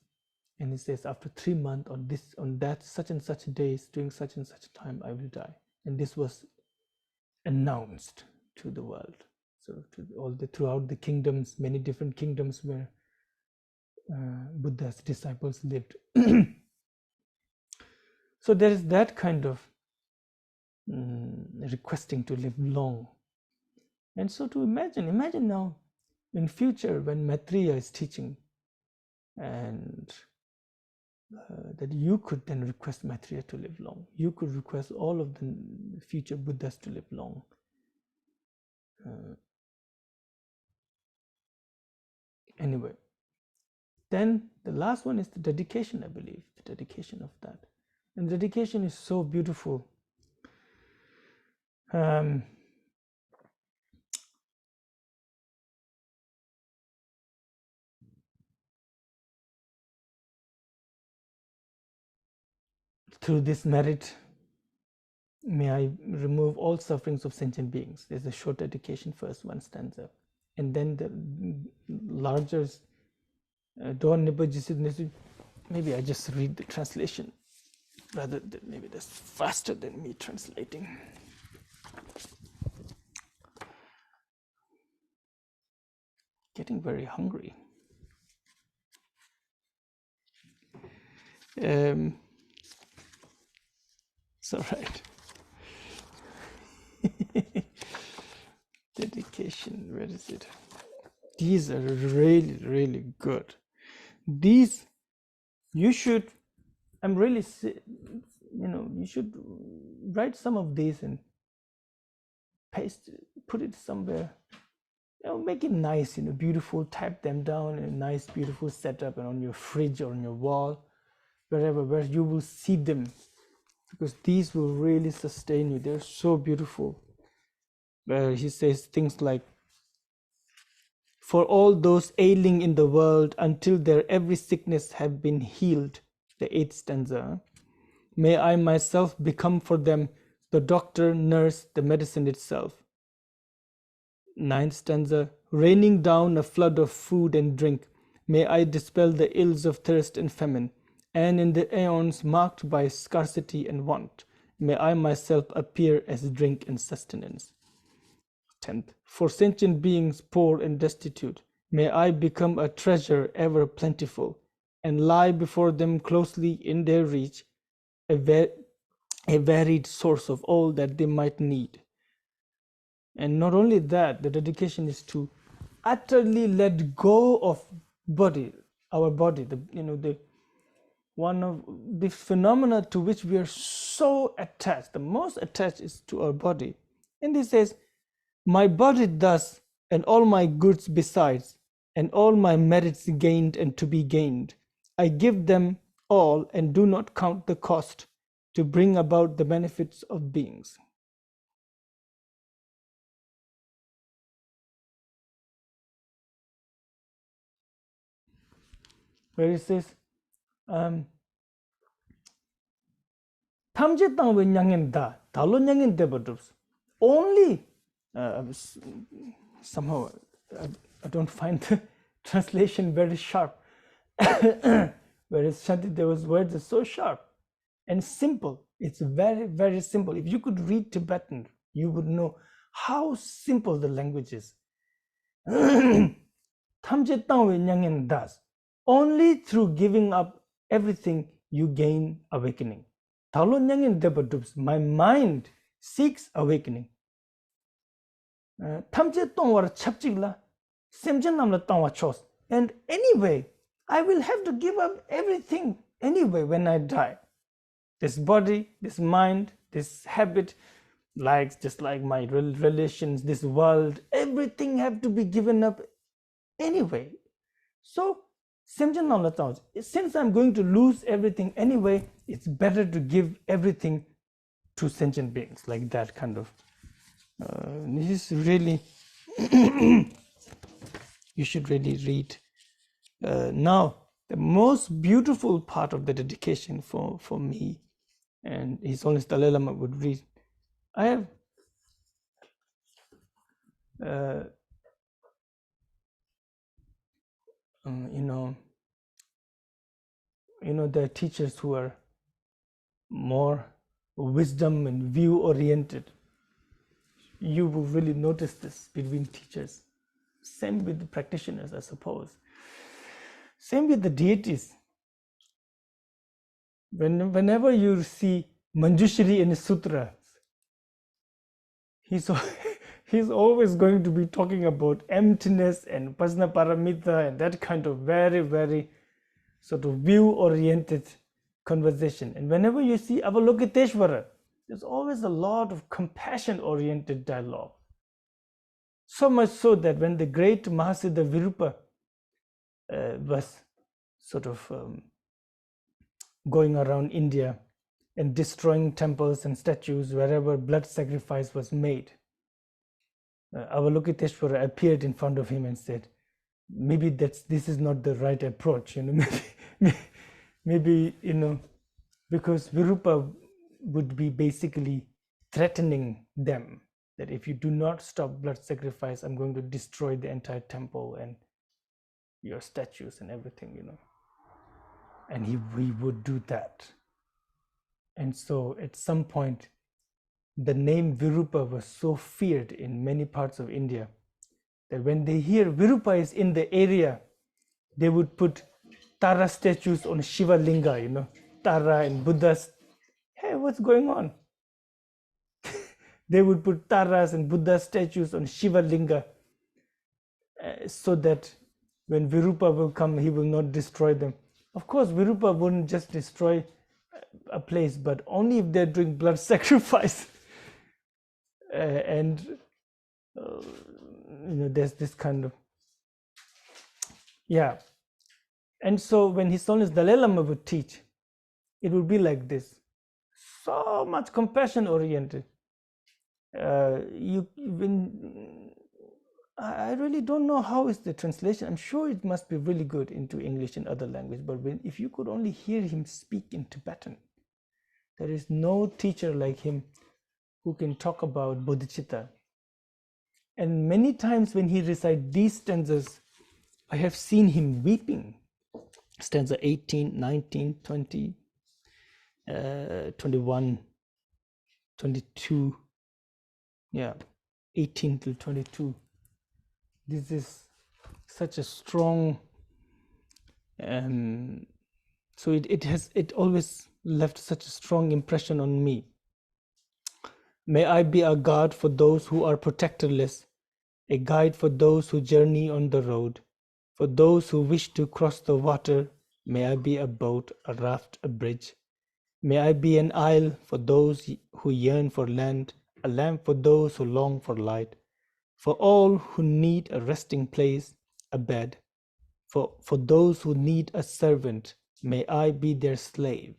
And he says, after 3 months, on that such and such days, during such and such time, I will die. And this was announced to the world. So throughout the kingdoms, many different kingdoms where Buddha's disciples lived. So there is that kind of requesting to live long. And so to imagine now in future when Maitreya is teaching, and that you could then request Maitreya to live long. You could request all of the future Buddhas to live long. Anyway, then the last one is the dedication, I believe, the dedication of that. And the dedication is so beautiful. Through this merit, may I remove all sufferings of sentient beings. There's a short dedication first, 1 stanza. And then the larger, maybe I just read the translation rather than, maybe that's faster than me translating. Getting very hungry. It's all right. Dedication, where is it? These are really, really good. These, you should, you should write some of these and paste, put it somewhere. Make it nice, beautiful, type them down in a nice, beautiful setup, and on your fridge or on your wall, wherever, where you will see them, because these will really sustain you. They're so beautiful. Where he says things like, for all those ailing in the world, until their every sickness have been healed, the 8th stanza, may I myself become for them the doctor, nurse, the medicine itself. 9th stanza, raining down a flood of food and drink, may I dispel the ills of thirst and famine, and in the aeons marked by scarcity and want, may I myself appear as drink and sustenance. 10th, for sentient beings poor and destitute, may I become a treasure ever plentiful, and lie before them closely in their reach, a varied source of all that they might need. And not only that, the dedication is to utterly let go of our body, the one of the phenomena to which we are so attached. The most attached is to our body. And he says, my body thus, and all my goods besides, and all my merits gained and to be gained, I give them all and do not count the cost to bring about the benefits of beings. Where it says, only, somehow I don't find the translation very sharp. whereas Shantideva's words are so sharp and simple. It's very, very simple. If you could read Tibetan, you would know how simple the language is. Tamje Tangwe Nyangin does. Only through giving up everything you gain awakening. Talo Nyangin Debadups, my mind seeks awakening. Tamje Tongwar Chapchigla, Semjan Namla Tongwa Chos. And anyway, I will have to give up everything anyway when I die. This body, this mind, this habit, just like my relations, this world, everything have to be given up anyway. So, since I'm going to lose everything anyway, it's better to give everything to sentient beings, like that kind of. This is really, you should really read. Now, the most beautiful part of the dedication for me, and His Holiness Dalai Lama would read, I have there are teachers who are more wisdom and view oriented. You will really notice this between teachers. Same with the practitioners, I suppose. Same with the deities. Whenever you see Manjushri in the sutras, he's always going to be talking about emptiness and Pasna Paramita and that kind of very, very sort of view-oriented conversation. And whenever you see Avalokiteshvara, there's always a lot of compassion-oriented dialogue. So much so that when the great Mahasiddha Virupa was sort of going around India and destroying temples and statues wherever blood sacrifice was made, Avalokiteshvara appeared in front of him and said, maybe this is not the right approach, maybe because Virupa would be basically threatening them that if you do not stop blood sacrifice, I'm going to destroy the entire temple and your statues and everything, and he would do that. And so at some point, the name Virupa was so feared in many parts of India that when they hear Virupa is in the area, they would put Tara statues on Shiva Linga, Tara and Buddhas. Hey, what's going on? They would put Taras and Buddha statues on Shiva Linga so that when Virupa will come, he will not destroy them. Of course, Virupa wouldn't just destroy a place, but only if they're doing blood sacrifice. There's this kind of, yeah. And so when His Holiness Dalai Lama would teach, it would be like this, so much compassion oriented. I really don't know how is the translation. I'm sure it must be really good into English and other language, but if you could only hear him speak in Tibetan, there is no teacher like him who can talk about bodhicitta. And many times when he recites these stanzas, I have seen him weeping. Stanza 18, 19, 20, 21, 22, 18 till 22. This is such a strong, so it always left such a strong impression on me. May I be a guard for those who are protectorless, a guide for those who journey on the road. For those who wish to cross the water, may I be a boat, a raft, a bridge. May I be an isle for those who yearn for land, a lamp for those who long for light. For all who need a resting place, a bed. For those who need a servant, may I be their slave.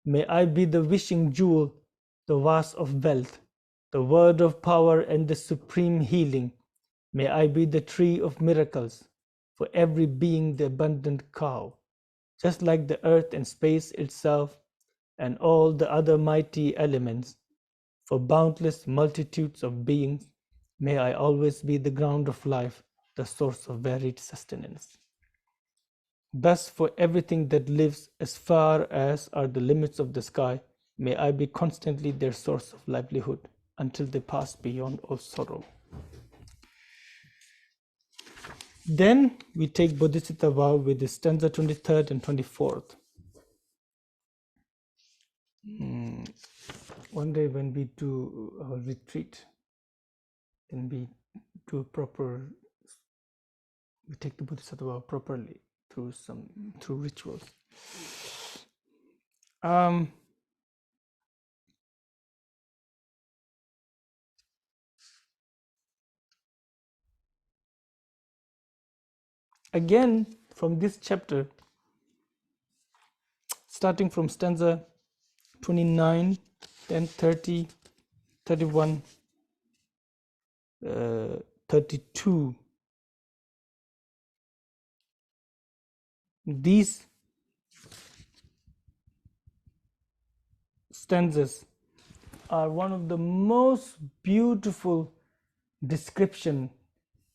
May I be the wishing jewel, the vase of wealth, the word of power and the supreme healing. May I be the tree of miracles, for every being the abundant cow, just like the earth and space itself and all the other mighty elements. For boundless multitudes of beings, may I always be the ground of life, the source of varied sustenance. Thus, for everything that lives as far as are the limits of the sky, may I be constantly their source of livelihood until they pass beyond all sorrow. Then we take Bodhisattva vow with the stanza 23rd and 24th. One day when we do our retreat, then we take the Bodhisattva vow properly through rituals. Again, from this chapter, starting from stanza 29, then 30, 31, 32, these stanzas are one of the most beautiful description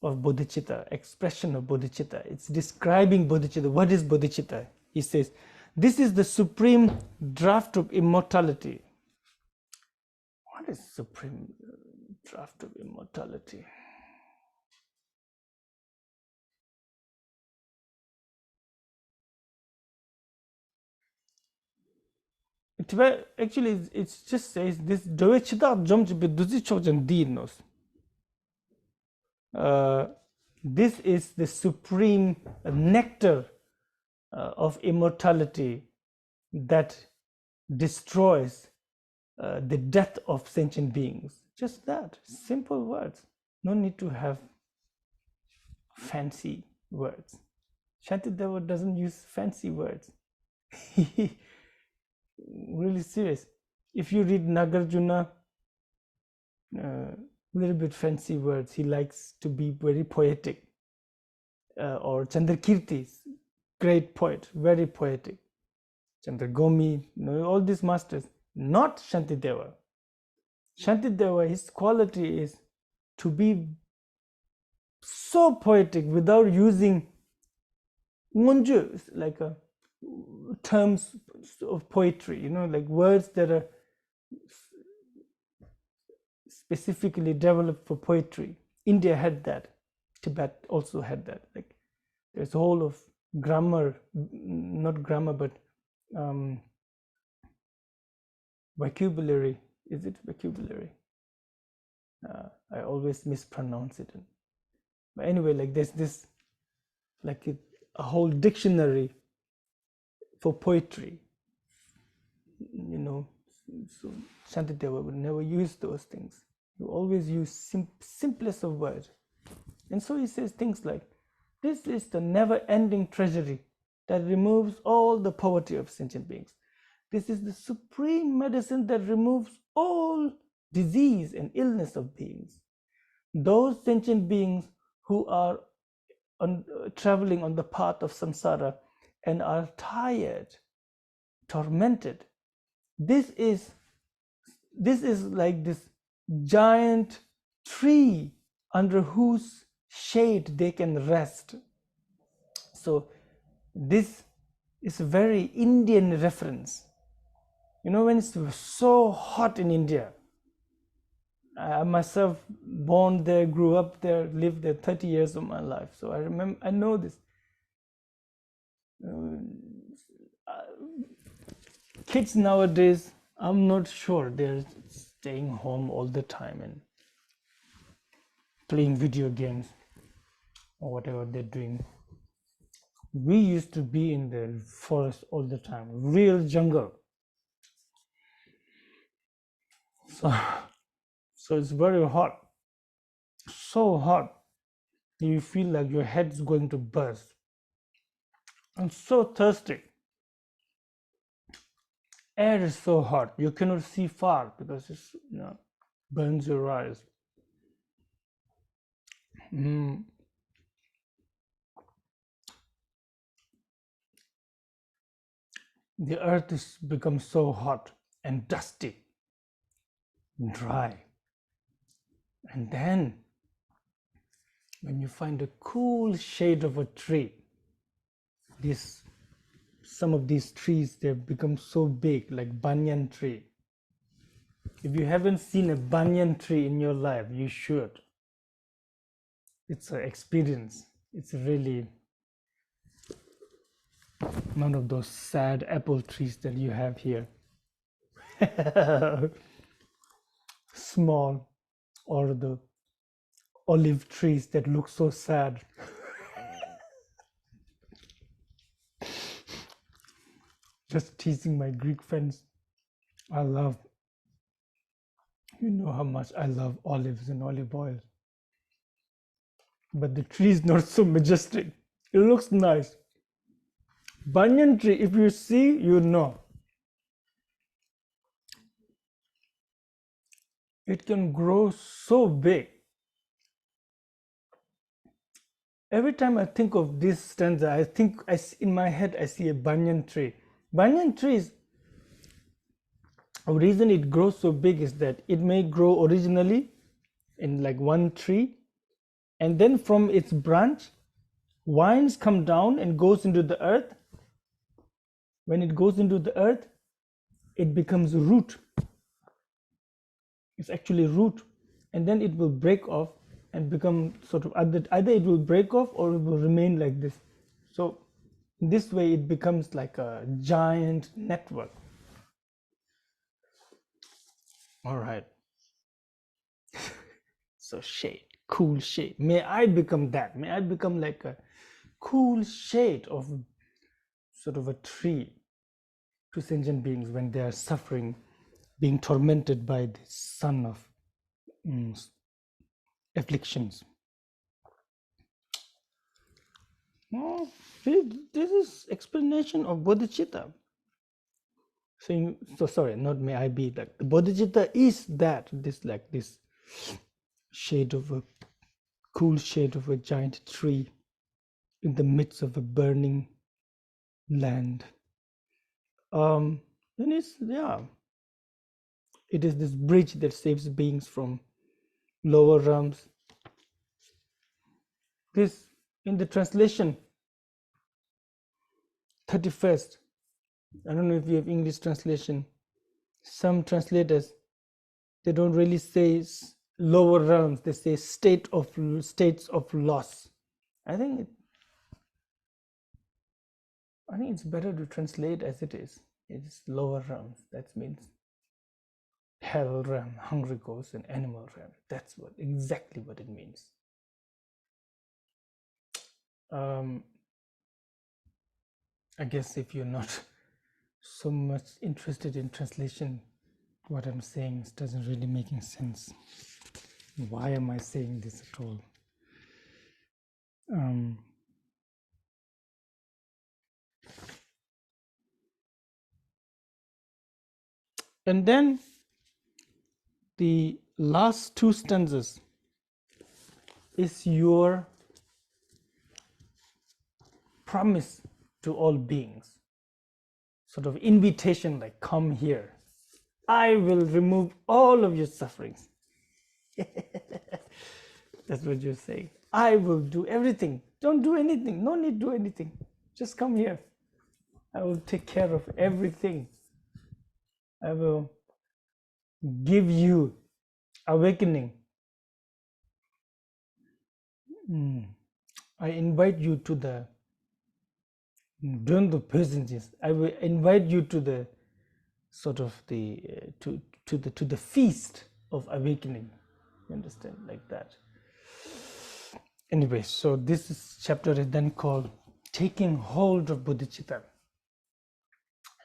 of bodhicitta, expression of bodhicitta. It's describing bodhicitta. What is bodhicitta? He says, this is the supreme draft of immortality. What is supreme draft of immortality? Actually, it just says this. This is the supreme nectar of immortality that destroys the death of sentient beings. Just that, simple words. No need to have fancy words. Santideva doesn't use fancy words. Really serious. If you read Nagarjuna, little bit fancy words. He likes to be very poetic. Or Chandrakirti, great poet, very poetic. Chandragomi, all these masters. Not Shantideva. Shantideva, his quality is to be so poetic without using like terms of poetry, like words that are specifically developed for poetry. India had that. Tibet also had that. Like there's a whole of grammar, not grammar, but vocabulary. Is it vocabulary? I always mispronounce it. But anyway, like there's this, like a whole dictionary for poetry. So Shantideva would never use those things. You always use simplest of words. And so he says things like, this is the never-ending treasury that removes all the poverty of sentient beings. This is the supreme medicine that removes all disease and illness of beings. Those sentient beings who are traveling on the path of samsara and are tired, tormented. This is like this giant tree under whose shade they can rest. So this is a very Indian reference. When it's so hot in India, I myself born there, grew up there, lived there 30 years of my life. So I know this. Kids nowadays, I'm not sure they're staying home all the time and playing video games or whatever they're doing. We used to be in the forest all the time, real jungle. So it's very hot, so hot. You feel like your head's going to burst. I'm so thirsty. Air is so hot, you cannot see far because it burns your eyes. The earth has become so hot and dusty, dry. And then when you find a cool shade of a tree, some of these trees, they've become so big, like banyan tree. If you haven't seen a banyan tree in your life, you should. It's an experience. It's really none of those sad apple trees that you have here. Small, or the olive trees that look so sad. Just teasing my Greek friends. I love, you know how much I love olives and olive oil. But the tree is not so majestic. It looks nice. Banyan tree, if you see, you know. It can grow so big. Every time I think of this stanza, in my head, I see a banyan tree. Banyan trees, the reason it grows so big is that it may grow originally in like one tree, and then from its branch, vines come down and goes into the earth. When it goes into the earth, it becomes root. It's actually root, and then it will break off and become sort of either it will break off or it will remain like this. So in this way, it becomes like a giant network. All right. So shade, cool shade. May I become that. May I become like a cool shade of sort of a tree to sentient beings when they are suffering, being tormented by the sun of afflictions. Oh, this is explanation of bodhicitta. So sorry, not may I be, like the bodhicitta is that, this shade of a cool shade of a giant tree in the midst of a burning land. And it is this bridge that saves beings from lower realms. This, in the translation, 31st, I don't know if you have English translation. Some translators, they don't really say lower realms, they say states of loss. I think it's better to translate as it is. It's lower realms. That means hell realm, hungry ghosts, and animal realm. That's exactly what it means. I guess if you're not so much interested in translation, what I'm saying doesn't really make sense. Why am I saying this at all? And then the last two stanzas is your promise to all beings, sort of invitation, like, come here. I will remove all of your sufferings. That's what you're saying. I will do everything. Don't do anything. No need to do anything. Just come here. I will take care of everything. I will give you awakening. I invite you to the during the passages. I will invite you to the sort of the to the feast of awakening. You understand, like that. Anyway, so this chapter is then called Taking Hold of Bodhicitta.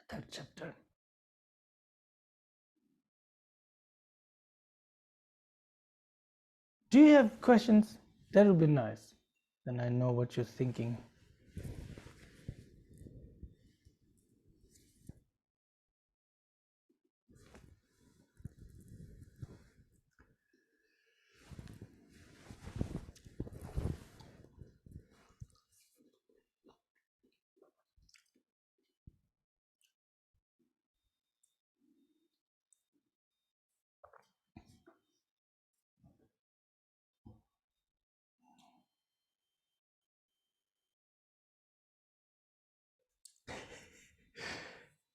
That chapter. Do you have questions? That would be nice. Then I know what you're thinking.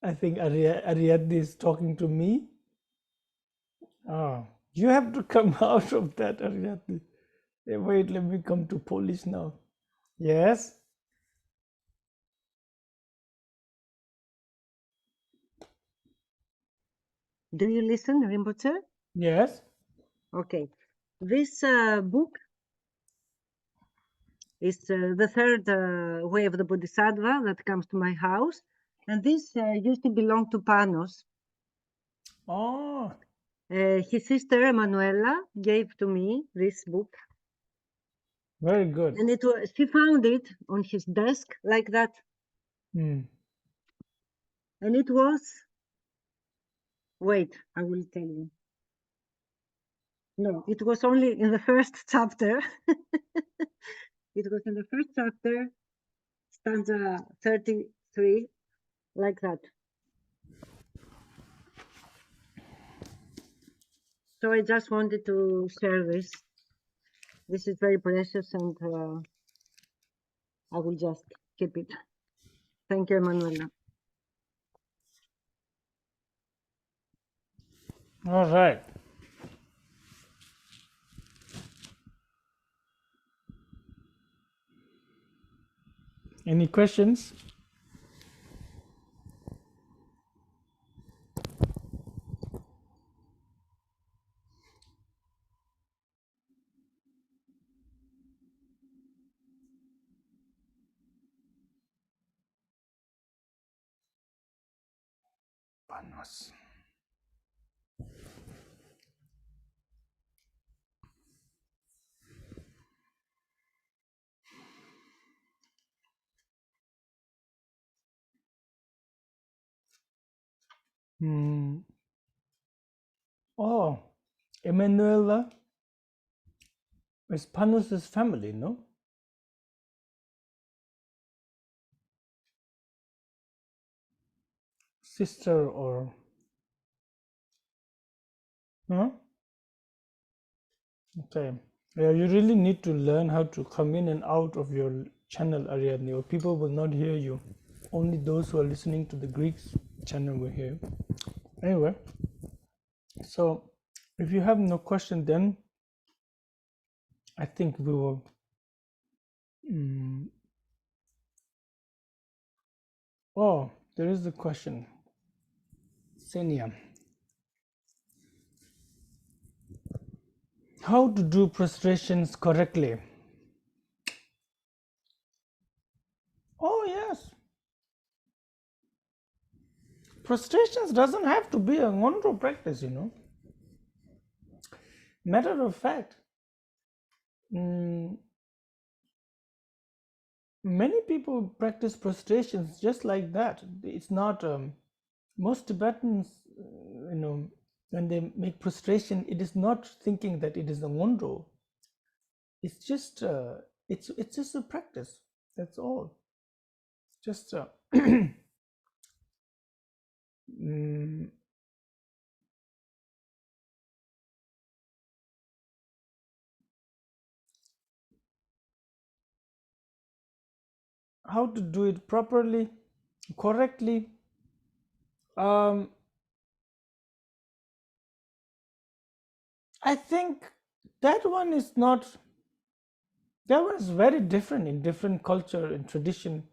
I think Ariadne is talking to me. Oh, you have to come out of that, Ariadne. Hey, wait, let me come to Polish now. Yes? Do you listen, Rinpoche? Yes? Okay. This book is the third way of the Bodhisattva that comes to my house. And this used to belong to Panos. Oh, His sister, Emanuela, gave to me this book. very good. And she found it on his desk like that. Hmm. And it was, wait, I will tell you. No, it was only in the first chapter. It was in the first chapter, stanza 33, like that. So I just wanted to share this. This is very precious, and I will just keep it. Thank you, Emanuela. All right. Any questions? Panos. Hmm. Oh, Emanuela is Panos' family, no? Sister or... Huh? Okay. Yeah, you really need to learn how to come in and out of your channel, Ariadne, or people will not hear you. Only those who are listening to the Greek channel will hear you. Anyway, so if you have no question, then I think we will... Oh, there is a question. Senia. How to do prostrations correctly? Oh, yes. Prostrations doesn't have to be a Ngondro practice, you know. Matter of fact, many people practice prostrations just like that. It's not, most Tibetans, you know, when they make prostration, it is not thinking that it is a Ngondro. It's just, it's just a practice. That's all. It's just, how to do it properly, correctly. I think that one is not, that one is very different in different culture and tradition,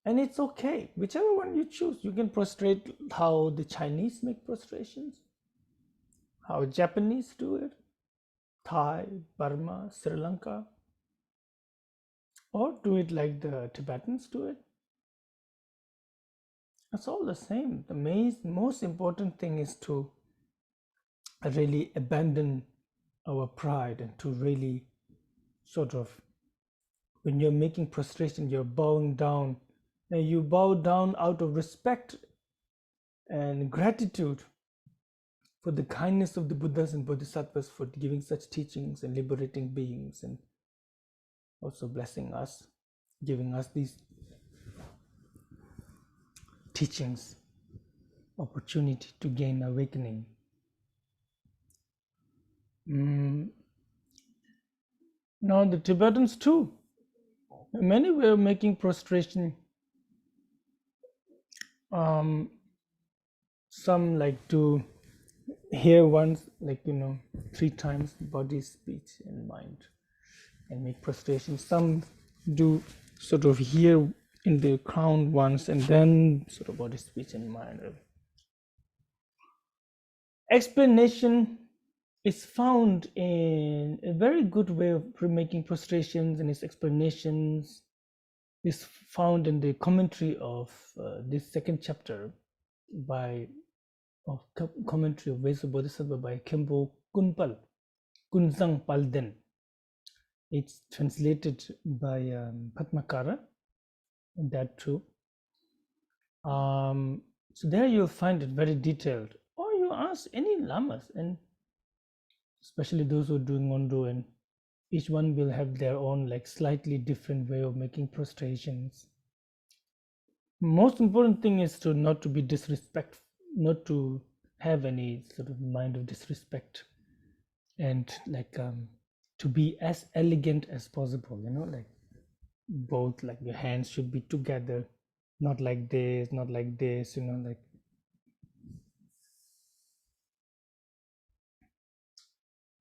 and it's okay. Whichever one you choose, you can prostrate how the Chinese make prostrations, how Japanese do it, Thai, Burma, Sri Lanka, or do it like the Tibetans do it. It's all the same. The most important thing is to really abandon our pride and to really sort of, when you're making prostration, you're bowing down, and you bow down out of respect and gratitude for the kindness of the Buddhas and Bodhisattvas for giving such teachings and liberating beings, and also blessing us, giving us these teachings, opportunity to gain awakening. Now the Tibetans too, many were making prostration some like to hear once, like 3 times body, speech, and mind, and make prostration. Some do sort of hear in the crown once, and then sort of body, speech, and mind. Explanation is found in a very good way of making prostrations, and its explanations is found in the commentary of this second chapter commentary of Vesa Bodhisattva by Khenpo Kunzang Palden. It's translated by Padmakara, that too. So there you'll find it very detailed. Or you ask any lamas, and especially those who are doing Ngondo, and each one will have their own like slightly different way of making prostrations. Most important thing is to not to be disrespectful, not to have any sort of mind of disrespect, and like to be as elegant as possible, like both, like your hands should be together, not like this, like.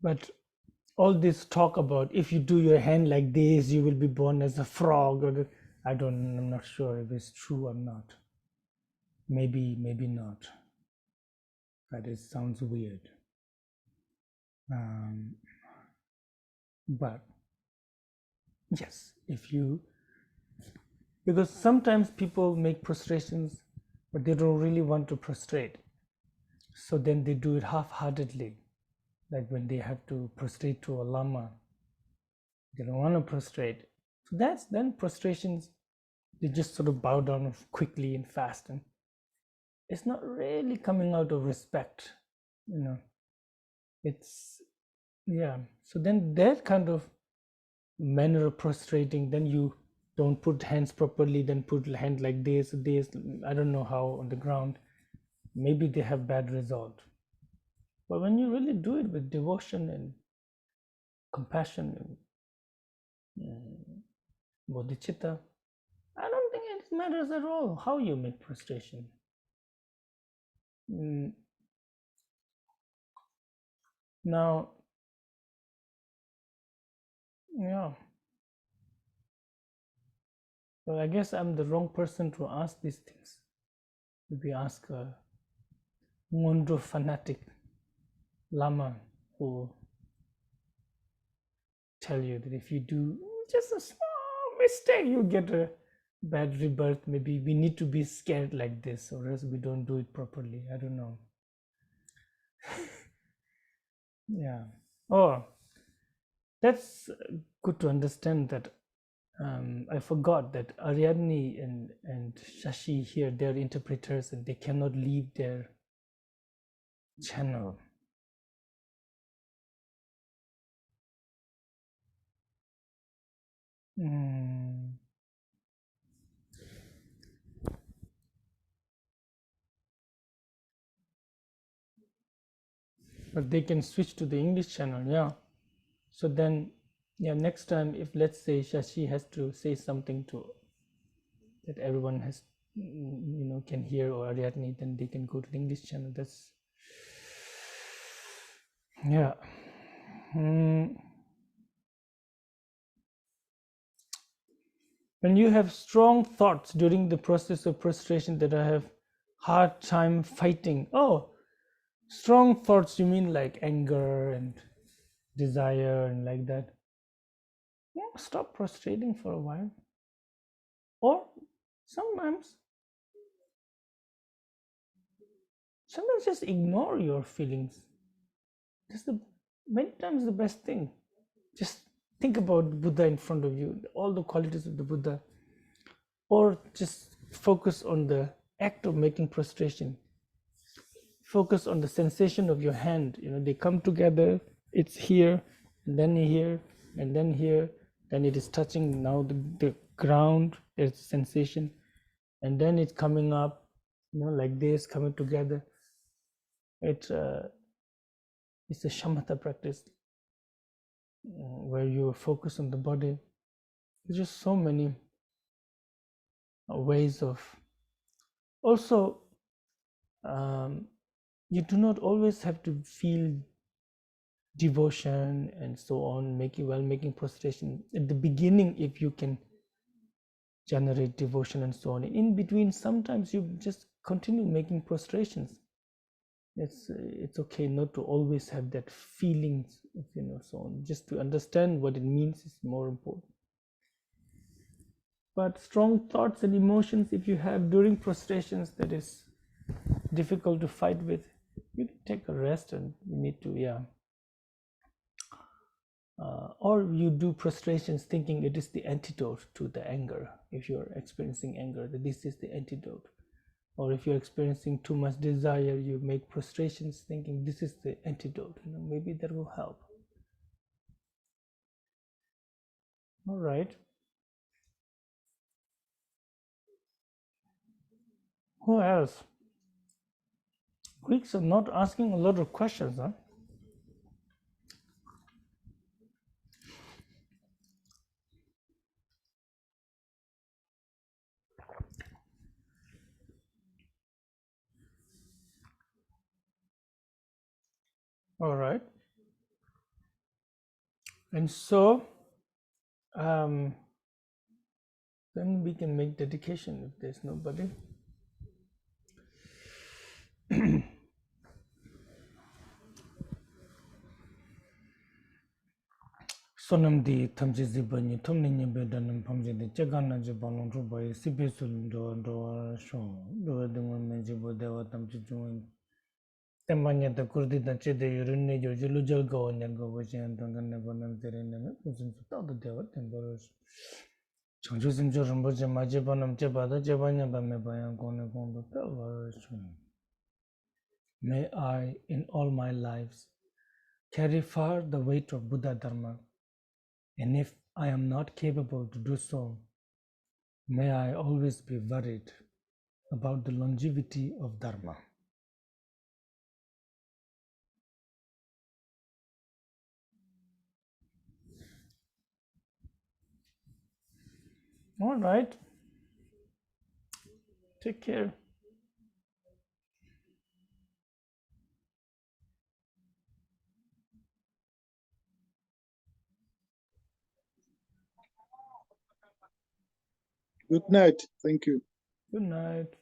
But all this talk about if you do your hand like this, you will be born as a frog, or I'm not sure if it's true or not. Maybe not. But it sounds weird. But yes, because sometimes people make prostrations, but they don't really want to prostrate. So then they do it half-heartedly. Like when they have to prostrate to a lama, they don't want to prostrate. So then prostrations, they just sort of bow down quickly and fast, and it's not really coming out of respect, it's, yeah. So then that kind of manner of prostrating, then you don't put hands properly, then put hand like this, I don't know how, on the ground, maybe they have bad result. But when you really do it with devotion and compassion and bodhicitta, I don't think it matters at all how you make prostration. Now, yeah. So I guess I'm the wrong person to ask these things. Maybe ask a Ngondo fanatic lama who tell you that if you do just a small mistake, you get a bad rebirth. Maybe we need to be scared like this, or else we don't do it properly. I don't know. Yeah. Oh, that's good to understand that. I forgot that Ariadne and Shashi here, they're interpreters, and they cannot leave their channel. But they can switch to the English channel, yeah. So then, yeah, next time, if let's say Shashi has to say something that everyone has, can hear, or Ariadne, then they can go to the English channel. That's, yeah. When you have strong thoughts during the process of prostration that I have hard time fighting. Oh, strong thoughts, you mean like anger and desire and like that? Yeah, stop prostrating for a while. Or sometimes just ignore your feelings. That's many times the best thing. Just think about Buddha in front of you, all the qualities of the Buddha, or just focus on the act of making prostration. Focus on the sensation of your hand. They come together. It's here, and then here, and then here. Then it is touching now the ground. There's a sensation, and then it's coming up, like this, coming together. It's a shamatha practice where you focus on the body. There's just so many ways of. Also, you do not always have to feel devotion and so on, making prostration. At the beginning, if you can generate devotion and so on, in between, sometimes you just continue making prostrations. It's okay not to always have that feelings, so on. Just to understand what it means is more important. But strong thoughts and emotions, if you have during prostrations, that is difficult to fight with, you can take a rest, and you need to, or you do prostrations thinking it is the antidote to the anger. If you're experiencing anger, that this is the antidote. Or if you're experiencing too much desire, you make prostrations thinking this is the antidote. Maybe that will help. All right. Who else? Greeks are not asking a lot of questions, huh? All right. And so then we can make dedication if there's nobody. Sonam di tamji zibani tomni nyebe danam pamji de chegana je balong rubai sibesul do shon do dunga menji bo dewa tamji jung temanya da kurdi da che de yurne jorju lujal go nyan go bo chen dangan ne bonam tere ne kusin ta da dewa temboros changju sin jo rumbo je maje bonam che bada je banya ba me bayan ko ne ko do ta wa shon. May I in all my lives carry far the weight of Buddha Dharma. And if I am not capable to do so, may I always be worried about the longevity of Dharma. All right. Take care. Good night. Thank you. Good night.